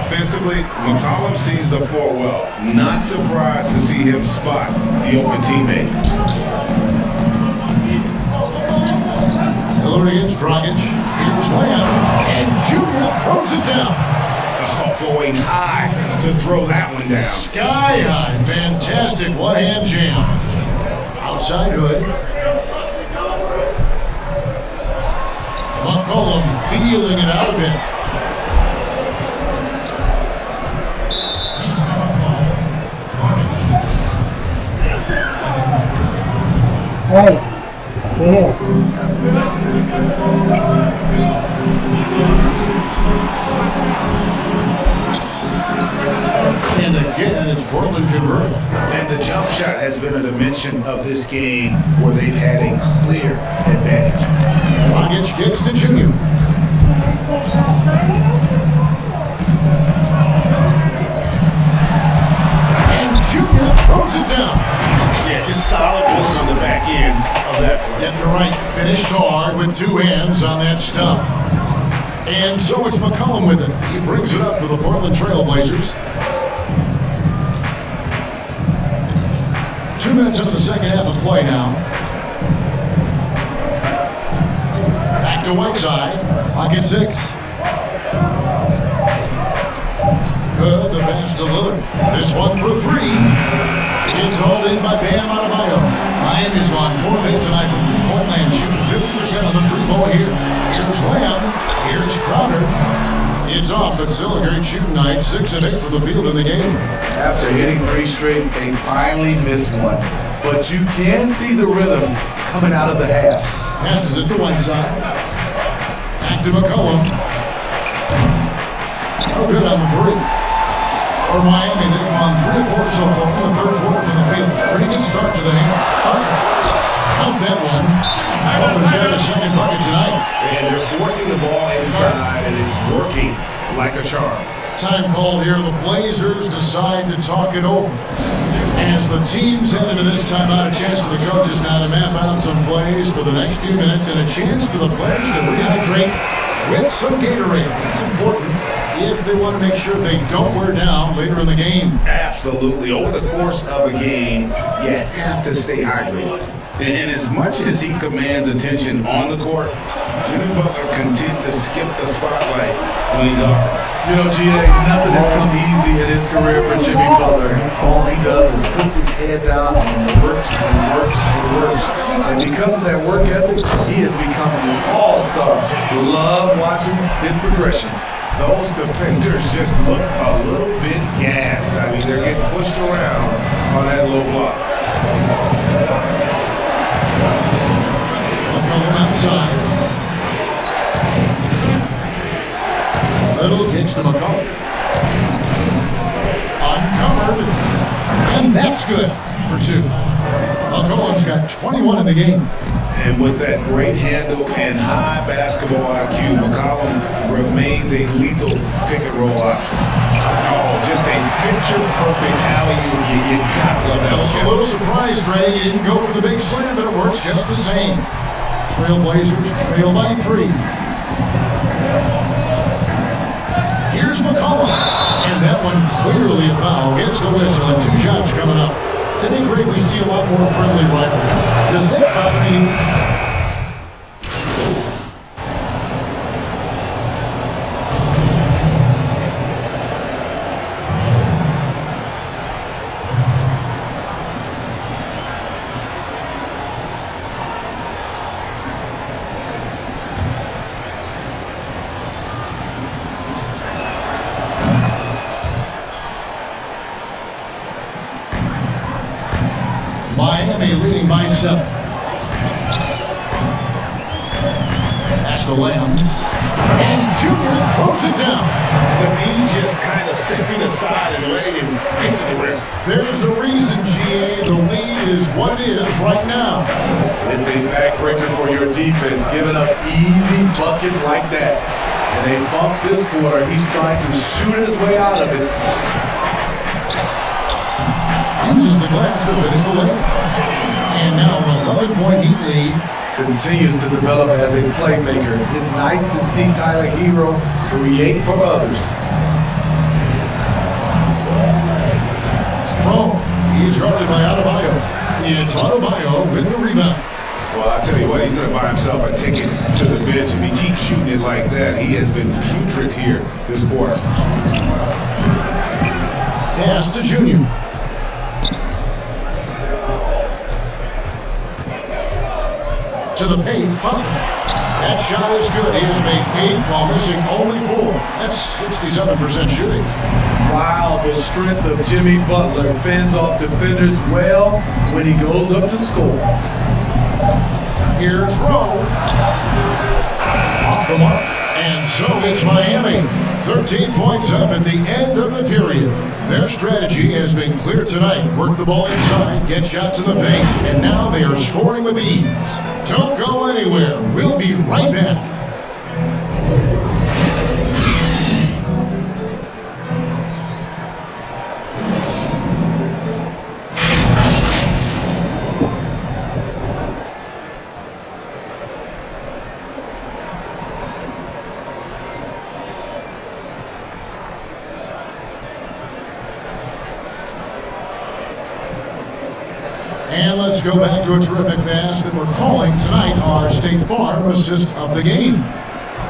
F: Offensively, Defensively, McCollum sees the floor well. Not surprised to see him spot the open teammate.
D: Miller against Dragic. Here's Lamb. And Junior throws it down.
F: Oh, going high to throw that one down.
D: Sky high. Fantastic one-hand jam. Outside Hood. McCollum feeling it out a bit.
A: Hey, stay here.
D: And again, it's Portland converting.
F: And the jump shot has been a dimension of this game where they've had a clear advantage.
D: Dragic kicks to Junior. And Junior throws it down.
F: Yeah, just solid work on the back end of that play.
D: Getting the right finish hard with two hands on that stuff. And so it's McCollum with it. He brings it up for the Portland Trailblazers. 2 minutes into the second half of play now. Back to Whiteside. Pocket 6. Good, the pass to Lillard. This one for 3. It's hauled in by Bam Adebayo. Miami's gone 4 of 8 tonight from three-point land, shooting 50% of the free ball here. Here's Lamb. Here's Crowder. It's off, but still a great shooting night. 6 of 8 from the field in the game.
E: After hitting 3 straight, they finally missed one. But you can see the rhythm coming out of the half.
D: Passes it to Whiteside. Back to McCollum. No good on the 3. For Miami, they've gone 3 of 4 so far in the third quarter from the field. Pretty good start to the game. Count that one. Butler's got a second bucket tonight.
F: And they're forcing the ball inside, and it's working like a charm.
D: Time called here. The Blazers decide to talk it over. As the teams head into this timeout, a chance for the coaches now to map out some plays for the next few minutes and a chance for the players to rehydrate with some Gatorade. That's important if they want to make sure they don't wear down later in the game.
F: Absolutely. Over the course of a game, you have to stay hydrated. And as much as he commands attention on the court, Jimmy Butler content to skip the spotlight when he's off.
E: You know, GA, nothing has come easy in his career for Jimmy Butler. All he does is puts his head down and works and works and works. And because of that work ethic, he has become an all-star. Love watching his progression.
F: Those defenders just look a little bit gassed. I mean, they're getting pushed around on that low block.
D: McCollum outside. Little kicks to McCollum. Uncovered. And that's good for 2. McCollum's got 21 in the game.
F: And with that great handle and high basketball IQ, McCollum remains a lethal pick-and-roll option. Oh, just a picture-perfect alley-oop. You gotta love that.
D: A little surprised, Greg. He didn't go for the big slam, but it works just the same. Trailblazers trail by 3. Here's McCollum. And that one clearly a foul. Gets the whistle and 2 shots coming up. Today, Greg, we see a lot more friendly rivalry. Does that mean Miami leading by 7. Pass to Lamb. And Junior throws it down.
F: The knee just kind of stepping aside and letting him kick to the rim.
D: There's a reason, GA. The lead is what it is right now.
E: It's a backbreaker for your defense, giving up easy buckets like that. And they bump this quarter. He's trying to shoot his way out of it.
D: Uses the glass to finish the layup. And now an 11-point Heat lead.
E: Continues to develop as a playmaker. It's nice to see Tyler Hero create for others.
D: Rome, he's guarded by Adebayo. It's Adebayo with the rebound.
F: Well, I'll tell you what, he's going to buy himself a ticket to the bench if he keeps shooting it like that. He has been putrid here this quarter.
D: Pass to Junior. To the paint, Butler. That shot is good. He has made 8 while missing only 4. That's 67% shooting.
E: Wow, the strength of Jimmy Butler fends off defenders well when he goes up to score.
D: Here's Rowe. Off the mark. And so it's Miami. 13 points up at the end of the period. Their strategy has been clear tonight. Work the ball inside, get shots in the paint, and now they are scoring with ease. Don't go anywhere. We'll be right back. And let's go back to a terrific pass that we're calling tonight our State Farm assist of the game.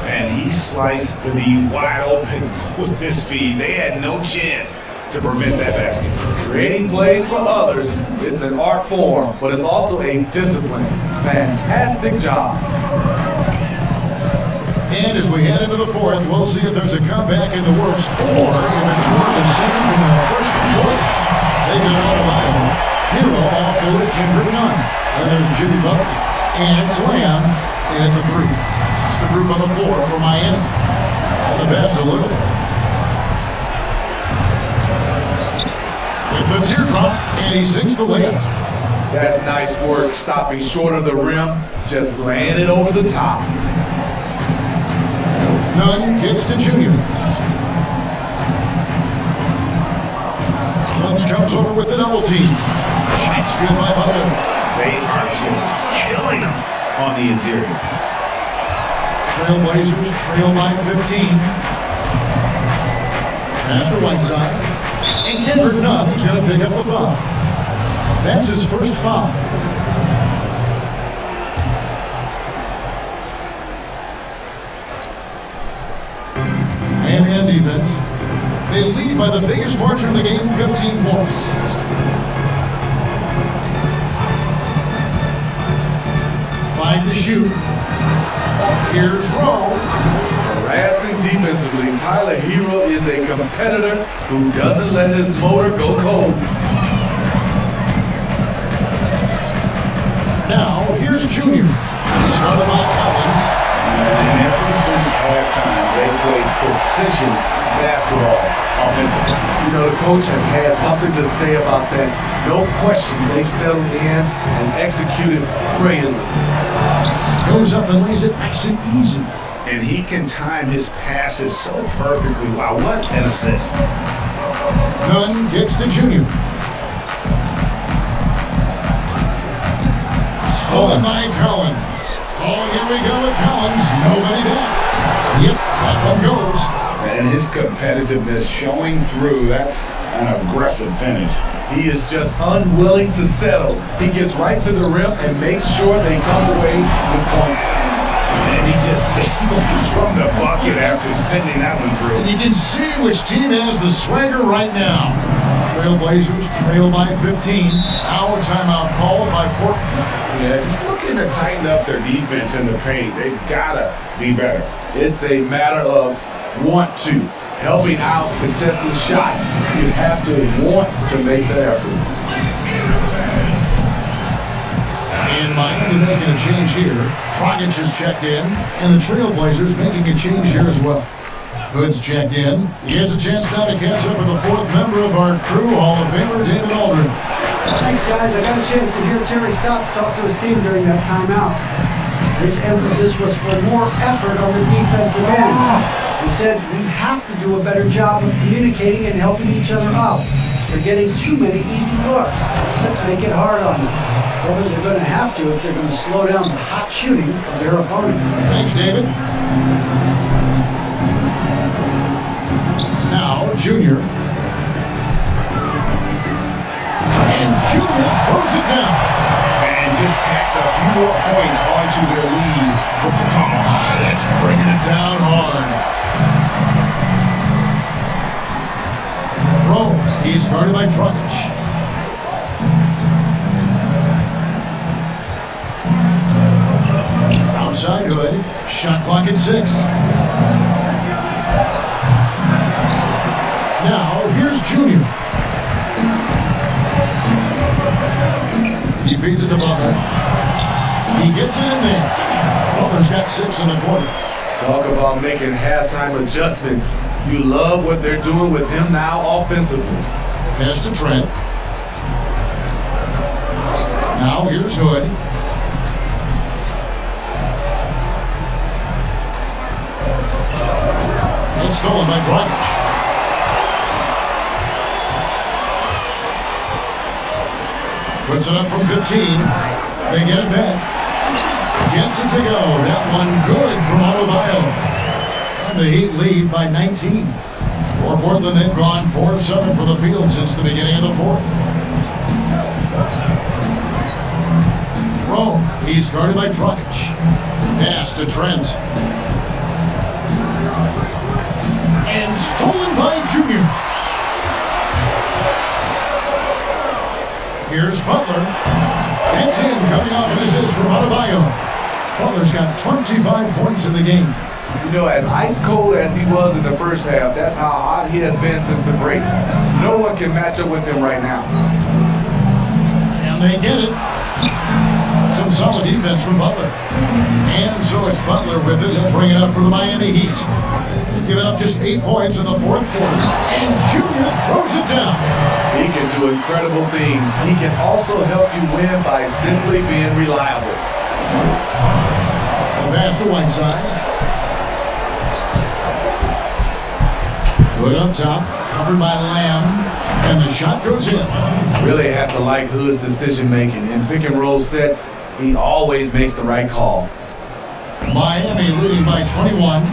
F: And he sliced the D wide open with his feed. They had no chance to prevent that basket.
E: Creating plays for others, it's an art form, but it's also a discipline. Fantastic job.
D: And as we head into the fourth, we'll see if there's a comeback in the works or if it's more the same from the first 2 quarters. They got Adebayo. Hero off there with Kendrick Nunn. And there's Jimmy Butler. And Slam at the 3. It's the group on the 4 for Miami. And the pass a little. With the teardrop, and he sinks the layup.
E: That's nice work, stopping short of the rim, just laying it over the top.
D: Nunn kicks to Junior. Clemens comes over with the double team. Shots good by Butler.
F: They are just killing him on the interior.
D: Trailblazers trail by 15. Pass to Whiteside. And Kendrick Nunn is going to pick up the foul. That's his first foul. Man-to-man defense. They lead by the biggest margin of the game, 15 points. To shoot. Here's Rowe.
E: Harassing defensively, Tyler Hero is a competitor who doesn't let his motor go cold.
D: Now, here's Junior. He's started by Collins.
F: And ever since halftime, they played precision basketball offensively.
E: You know, the coach has had something to say about that. No question, they've settled in and executed brilliantly.
D: Goes up and lays it nice and easy.
F: And he can time his passes so perfectly. Wow, what an assist.
D: Nunn kicks to Junior. Stolen by Collins. Oh, here we go with Collins. Nobody back. Yep, that one goes.
F: And his competitiveness showing through. That's an aggressive finish.
E: He is just unwilling to settle. He gets right to the rim and makes sure they come away with points.
F: And he just moves from the bucket after sending that one through.
D: And you can see which team has the swagger right now. Trailblazers trail by 15. Our timeout called by Portland.
F: Yeah, just looking to tighten up their defense in the paint. They've got to be better.
E: It's a matter of want to. Helping out, contesting shots. You have to want to make the effort.
D: And Miami making a change here. Dragic has checked in, and the Trailblazers making a change here as well. Hood's checked in. He has a chance now to catch up with the 4th member of our crew, Hall of Famer David Aldridge.
G: Thanks, guys. I got a chance to hear Terry Stotts talk to his team during that timeout. His emphasis was for more effort on the defensive end. He said we have to do a better job of communicating and helping each other out. They're getting too many easy looks. Let's make it hard on them. Well, they're going to have to if they're going to slow down the hot shooting of their opponent.
D: Thanks, David. Now, Junior.
F: tacks a few more points onto their lead with the tomahawk.
D: That's bringing it down hard. Rome, he's guarded by Dragic. Outside Hood, shot clock at 6. Now, here's Junior. He feeds it to Butler. He gets it in there. Butler's got 6 in the quarter.
E: Talk about making halftime adjustments. You love what they're doing with him now offensively.
D: Pass to Trent. Now here's Hood. It's stolen by Dragic. Puts it up from 15. They get it back. Gets it to go. That one good from Adebayo. And the Heat lead by 19. For Portland, they've gone 4 of 7 from the field since the beginning of the fourth. Rome, he's guarded by Dragic. Pass to Trent. And stolen by Junior. Here's Butler. It's in, coming off an assist from Adebayo. Butler's got 25 points in the game.
E: You know, as ice cold as he was in the first half, that's how hot he has been since the break. No one can match up with him right now.
D: Can they get it? Some solid defense from Butler. And so it's Butler with it. He'll bring it up for the Miami Heat. They've given up just 8 points in the fourth quarter. And Junior throws it down.
E: He can do incredible things. He can also help you win by simply being reliable.
D: The pass to Whiteside. Hood up top, covered by Lamb, and the shot goes in.
E: Really have to like Hood's decision making. In pick and roll sets, he always makes the right call.
D: Miami leading by 21.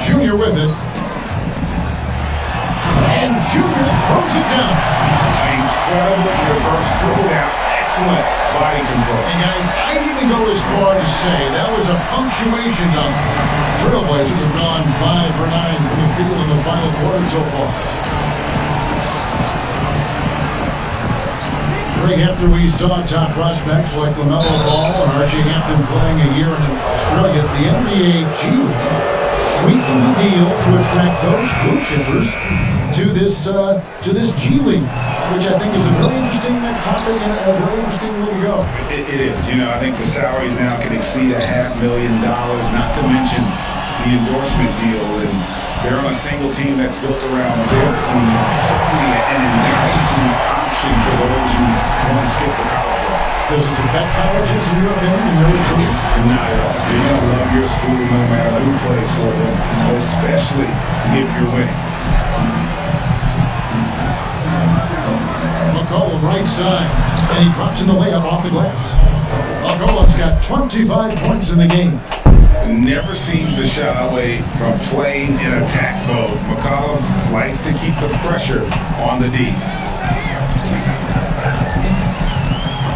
D: Junior with it. And Junior throws it down.
F: Incredible reverse throwdown. Excellent body control.
D: And guys, I'd even go as far to say that was a punctuation dunk. Trailblazers have gone 5 for 9 from the field in the final quarter so far. Right after we saw top prospects like LaMelo Ball and Archie Hampton playing a year in Australia, the NBA G League sweetened the deal to attract those blue chippers to this G League, which I think is a very interesting topic and a very interesting way to go.
F: It is. You know, I think the salaries now can exceed $500,000, not to mention the endorsement deal. And they're on a single team that's built around their queen. Certainly an enticing option for those who want to skip the college route.
D: Does this affect colleges in your opinion in their recruiting?
F: Not at all. You're going to love your school no matter who plays for them, especially if you're winning.
D: McCollum right side, and he drops in the layup off the glass. McCollum's got 25 points in the game.
F: Never seems to shy away from playing in attack mode. McCollum likes to keep the pressure on the D.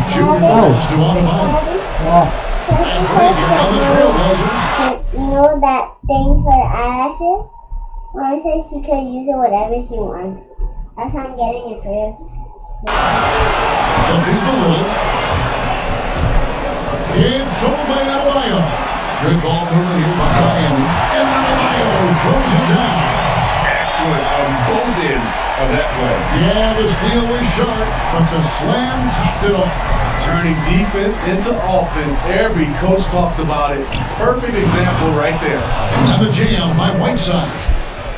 D: Junior goes to Adebayo. As they here on the Trailblazers.
H: You know that thing for eyelashes? Mom said she could use it whatever she wants. That's why I'm getting it for you.
D: The feed to Lillard. It's stolen by Adebayo. Good ball movement here by Miami. And Adebayo throws it down.
F: Excellent on both ends of that play.
D: Yeah, the steal was sharp, but the slam topped it off.
E: Turning defense into offense. Every coach talks about it. Perfect example right there.
D: And the jam by Whiteside.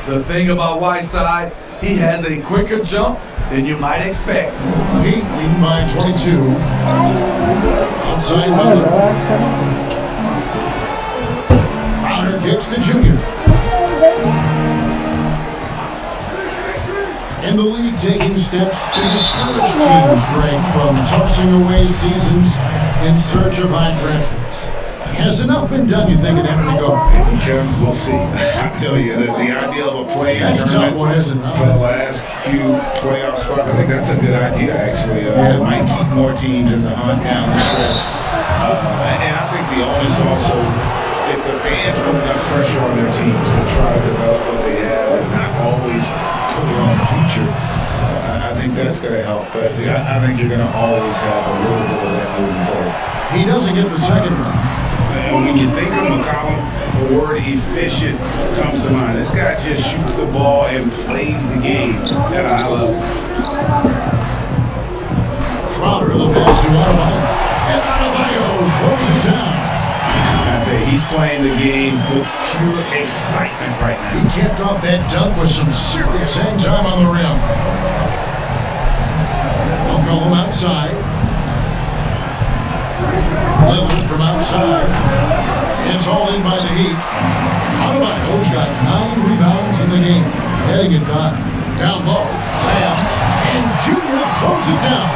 E: The thing about Whiteside, he has a quicker jump than you might expect.
D: Heat leading by 22. Outside Butler. Crowder kicks to Junior. And the league taking steps to discourage teams, Greg, from tossing away seasons in search of high draft picks. Has enough been done, you think, in that regard?
F: Kevin, we'll see. I tell you, the idea of a play-in
D: That's a tough
F: tournament
D: one, isn't it?
F: for the last few playoff spots, I think that's a good idea, actually. It might keep more teams in the hunt down the stretch. And I think the onus also, if the fans put enough pressure on their teams to try to develop what they have and not always put it on the future, I think that's going to help. But I think you're going to always have a little bit of that moving forward.
D: He doesn't get the second one.
F: And when you think of McCollum, the word efficient comes to mind. This guy just shoots the ball and plays the game at a high level.
D: Crowder, the pass to Adebayo. And Adebayo throws it down.
F: I tell you, he's playing the game with pure excitement right now.
D: He capped off that dunk with some serious hang time on the rim. They'll call him outside. Lillard from outside. It's all in by the Heat. Adebayo's got 9 rebounds in the game. Getting it done. Down low. Layup. And Junior throws it down.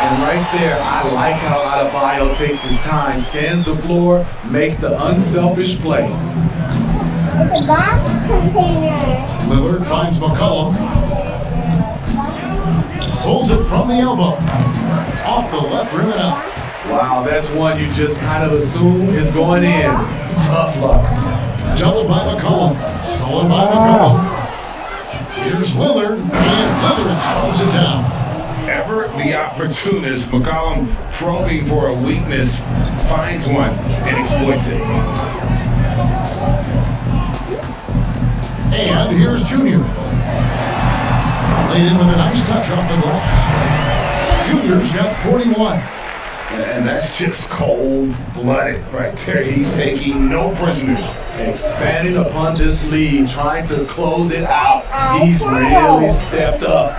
E: And right there, I like how Adebayo takes his time, scans the floor, makes the unselfish play.
H: It's a box container.
D: Lillard finds McCollum. Pulls it from the elbow. Off the left rim and out.
E: Wow, that's one you just kind of assume is going in. Tough luck.
D: Doubled by McCollum. Stolen by McCollum. Here's Lillard. And Lillard throws it down.
F: Ever the opportunist, McCollum probing for a weakness, finds one and exploits it.
D: And here's Junior. Laid in with a nice touch off the glass. Junior's got 41.
F: And that's just cold-blooded right there. He's taking no prisoners.
E: Expanding upon this lead, trying to close it out. He's really stepped up.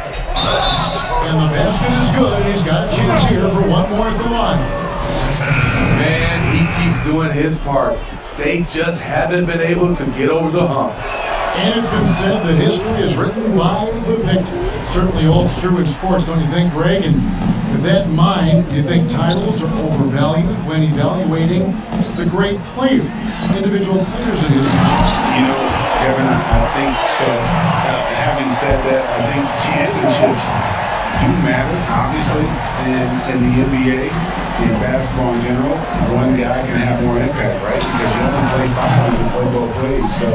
D: And the basket is good. He's got a chance here for one more at the line.
E: Man, he keeps doing his part. They just haven't been able to get over the hump.
D: And it's been said that history is written by the victor. Certainly holds true in sports, don't you think, Greg? And with that in mind, do you think titles are overvalued when evaluating the great players, individual players in history?
F: You know, Kevin, I think so. Having said that, I think championships do matter, obviously, in the NBA, in basketball in general. One guy can have more impact, right? Because you only play 5, you can play both ways. So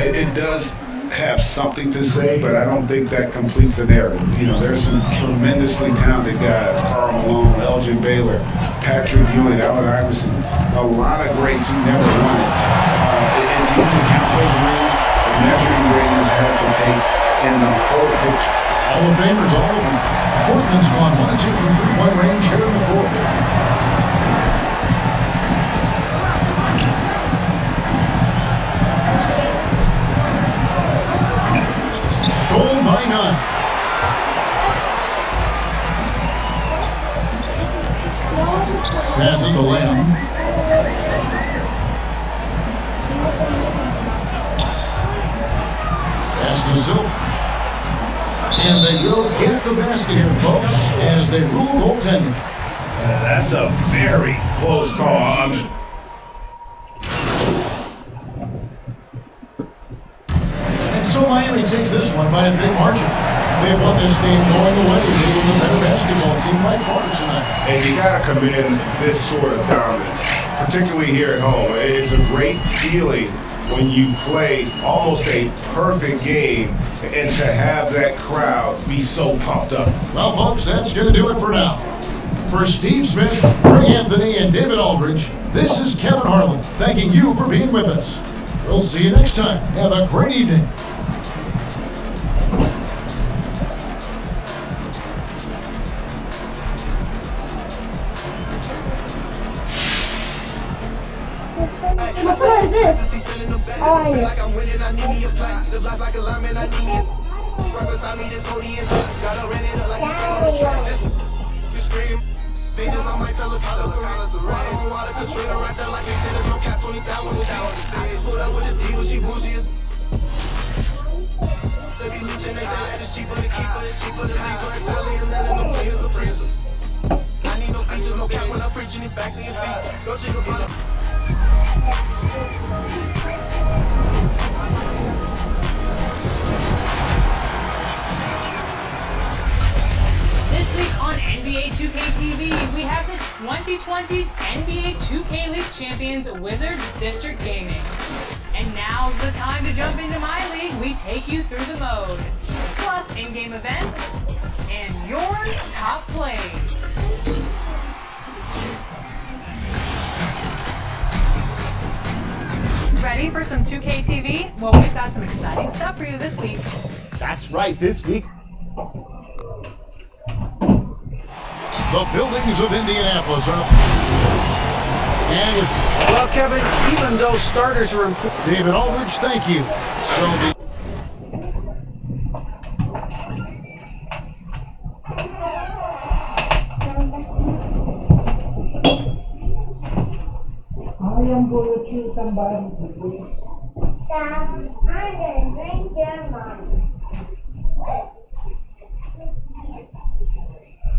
F: it does have something to say, but I don't think that completes the narrative. You know, there's some tremendously talented guys, Karl Malone, Elgin Baylor, Patrick Ewing, Allen Iverson, a lot of greats who never won it. It's easy to count those rings, but measuring greatness has to take in the whole picture.
D: Hall of Famers, all of them. Portland's gone 1 2 from 3-point range here in the fourth. Stolen by none. Passes the Lamb. Pass to Silver. And they will get the basket here, folks, as they rule goaltending.
F: That's a very close call.
D: And so Miami takes this one by a big margin. They've won this game going away. They were the better basketball team by far tonight.
F: And you got to commend this sort of dominance, particularly here at home. It's a great feeling when you play almost a perfect game and to have that crowd be so pumped up.
D: Well, folks, that's going to do it for now. For Steve Smith, Greg Anthony, and David Aldridge, this is Kevin Harlan thanking you for being with us. We'll see you next time. Have a great evening.
H: What is this? Oh, I know.
B: I need no features, no cap when I'm preaching these facts in your speech. Go check a
K: This week on NBA 2K TV, we have the 2020 NBA 2K League champions Wizards District Gaming. And now's the time to jump into my league. We take you through the mode, plus in-game events, and your top plays. Ready for some 2K TV? Well, we've got some exciting stuff for you this week.
L: That's right, this week.
D: The buildings of Indianapolis are... And
G: Well, Kevin, even though starters are important...
D: David Aldridge, thank you. So the...
A: I am going to choose somebody to win.
H: Dad, I'm gonna drink your mom.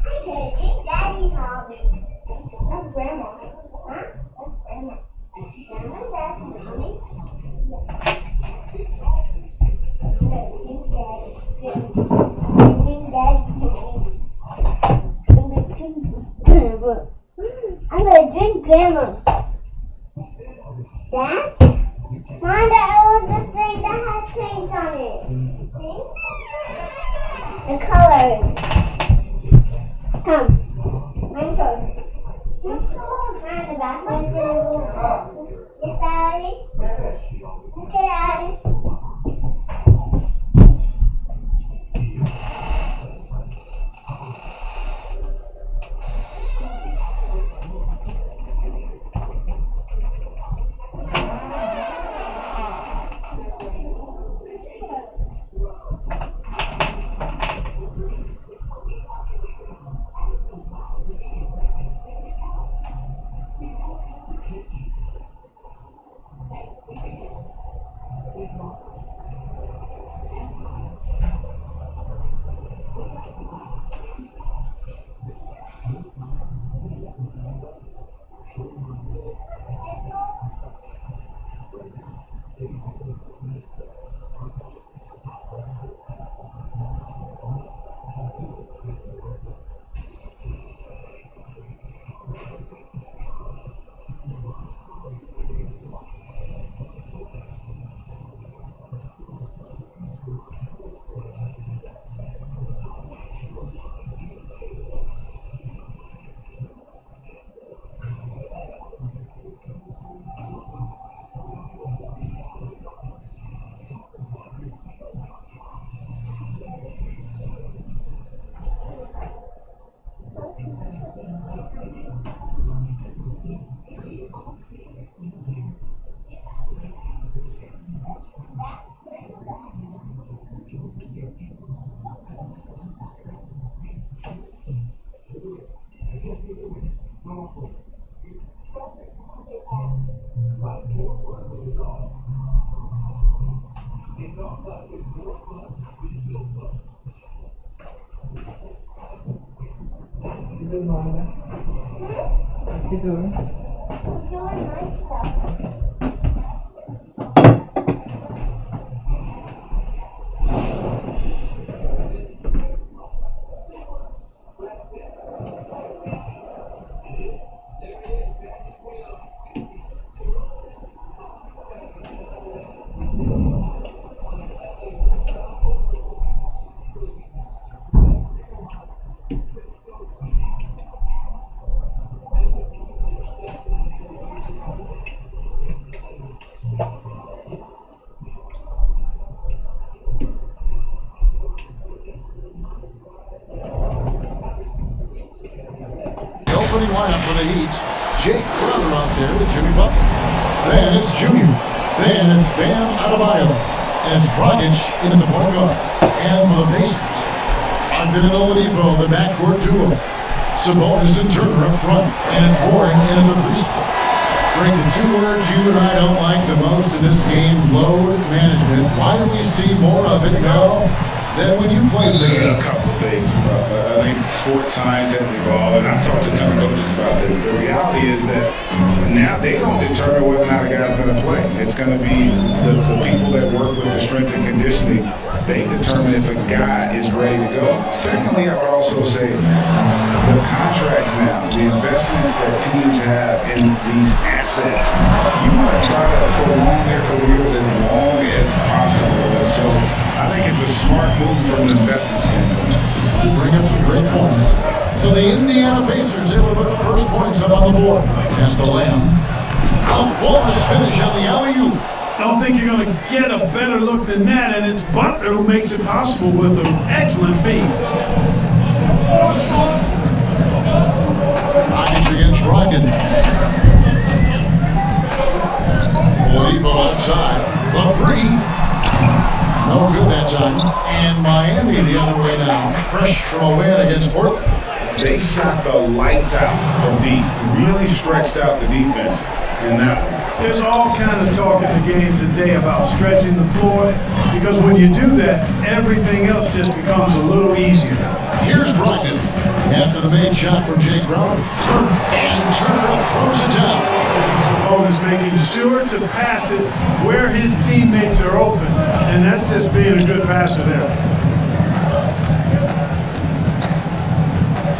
H: I'm gonna drink Daddy's mommy. That's grandma. Huh? That's grandma. Grandma's that's mommy. I'm gonna drink Daddy's mommy. I'm gonna drink grandma. Dad? Mom, that was the thing that has paint on it. See? The colors. Come. My turn. Hand the back. Yes, Daddy? Okay, Daddy.
A: doing, Mama? What you doing?
H: I'm doing my stuff.
D: Opening lineup for the Heat. Jake Crowder out there with Jimmy Butler. Then it's Junior. Then it's Bam Adebayo. And it's Dragic into the point guard. And for the Pacers, Ogden and Oladipo, the backcourt duo. Sabonis and Turner up front. And it's Boring into the three spot. Break the two words you and I don't like the most in this game, load management. Why do we see more of it now? than when you played the game?
F: A couple of things. I think sports science has evolved, and I've talked to a ton of coaches about this. The reality is that now they don't determine whether or not a guy's going to play. It's going to be the people that work with the strength and conditioning. They determine if a guy is ready to go. Secondly, I would also say the contracts now, the investments that teams have in these assets, you want to try to prolong their careers as long as possible. And so I think it's a smart move from an investment standpoint.
D: You bring up some great points. So the Indiana Pacers able to put the first points up on the board. Castellan. A flawless finish on the alley-oop.
M: I don't think you're going to get a better look than that, and it's Butler who makes it possible with an excellent feed.
D: Dragic against Brogdon. Oladipo outside. The three. No good that time. And Miami the other way now. Fresh from a win against Portland.
F: They shot the lights out from deep. Really stretched out the defense in that one.
M: There's all kind of talk in the game today about stretching the floor, because when you do that, everything else just becomes a little easier.
D: Here's Brogdon after the main shot from Jay Crowder. And Turner throws it down.
M: Malone is making sure to pass it where his teammates are open, and that's just being a good passer there.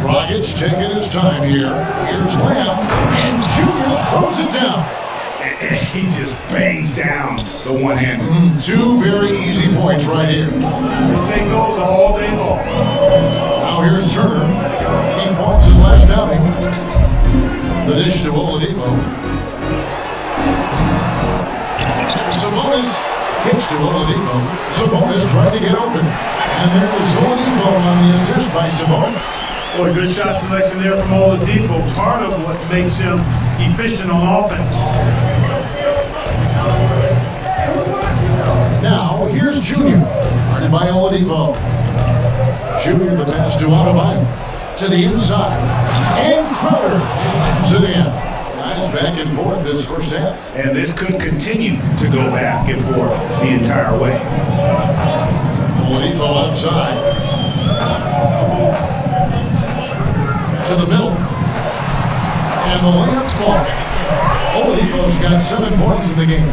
D: Dragic taking his time here. Here's Lamb, and Junior throws it down.
F: He just bangs down the one-hander.
D: Two very easy points right here.
M: He'll take those all day long.
D: Now here's Turner. He points his last outing. The dish to Oladipo. Sabonis kicks to Oladipo. Sabonis trying to get open. And there's Oladipo on the assist by Sabonis.
M: Boy, good shot selection there from Oladipo. Part of what makes him efficient on offense.
D: Now, here's Junior. Guarded by Oladipo. Junior, the pass to Adebayo. To the inside. And Crowder slams it in. Guys back and forth this first half.
F: And this could continue to go back and forth the entire way.
D: Oladipo outside. To the middle. And the layup falls. Oladipo's got 7 points in the game.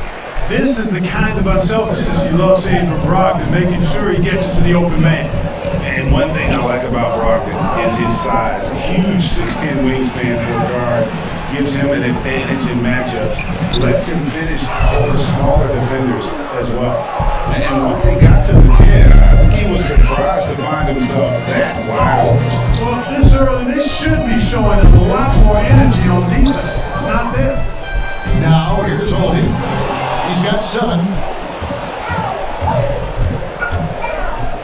M: This is the kind of unselfishness you love seeing from Brogdon, making sure he gets it to the open man.
F: And one thing I like about Brogdon is his size. A huge 6'10" wingspan for a guard gives him an advantage in matchups. Lets him finish over smaller defenders as well. And once he got to the 10, I think he was surprised to find himself that wide.
M: Well, this early, they should be showing a lot more energy on defense. It's not there.
D: Now, here's Oladipo. He's got 7.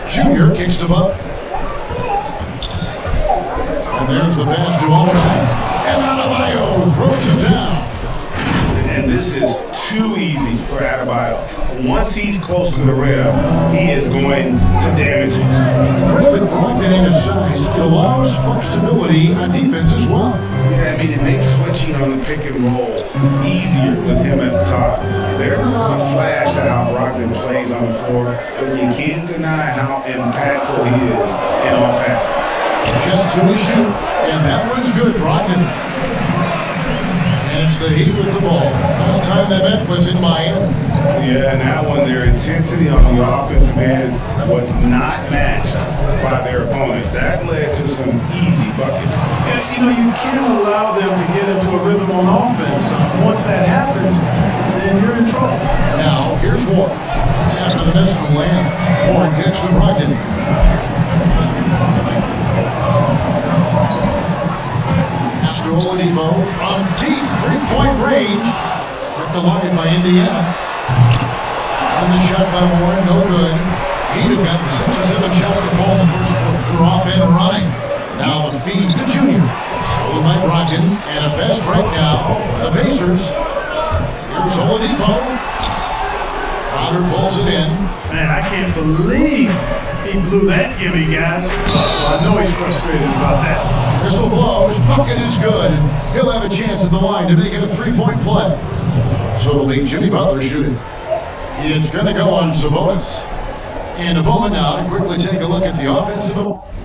D: Junior kicks the buck. And there's the pass to Adebayo. And Adebayo throws it down.
F: And this is too easy for Adebayo. Once he's close to the rim, he is going to damage it.
D: Great with Brogdon in his size. It allows flexibility on defense as well.
F: Yeah, I mean, it makes switching on the pick and roll easier with him at the top. There's a lot of flash to how Brogdon plays on the floor, but you can't deny how impactful he is in all facets.
D: Just 2 to shoot, and that one's good, Brogdon. And it's the Heat with the ball. Last time they met was in Miami.
F: Yeah, and that one, their intensity on the offensive end was not matched by their opponent. That led to some easy buckets.
M: Yeah, you know, you can't allow them to get into a rhythm on offense. Once that happens, then you're in trouble.
D: Now, here's Warren. After the miss from Lamb, Warren kicks to Brogdon. Pass to Oladipo from deep 3-point range. Kept alive by Indiana. And the shot by Warren, no good. He'd have gotten 6 or 7 shots to fall in the first quarter. They're off and running. Now the feed to Junior. Stolen by Brogdon. And a fast break now for the Pacers. Here's Oladipo. Crowder pulls it in.
M: Man, I can't believe he blew that gimme, guys. I know he's frustrated about that.
D: Whistle blows. Bucket is good. And he'll have a chance at the line to make it a 3-point play. So it'll be Jimmy Butler shooting. It's going to go on Sabonis. And a moment now to quickly take a look at the offensive.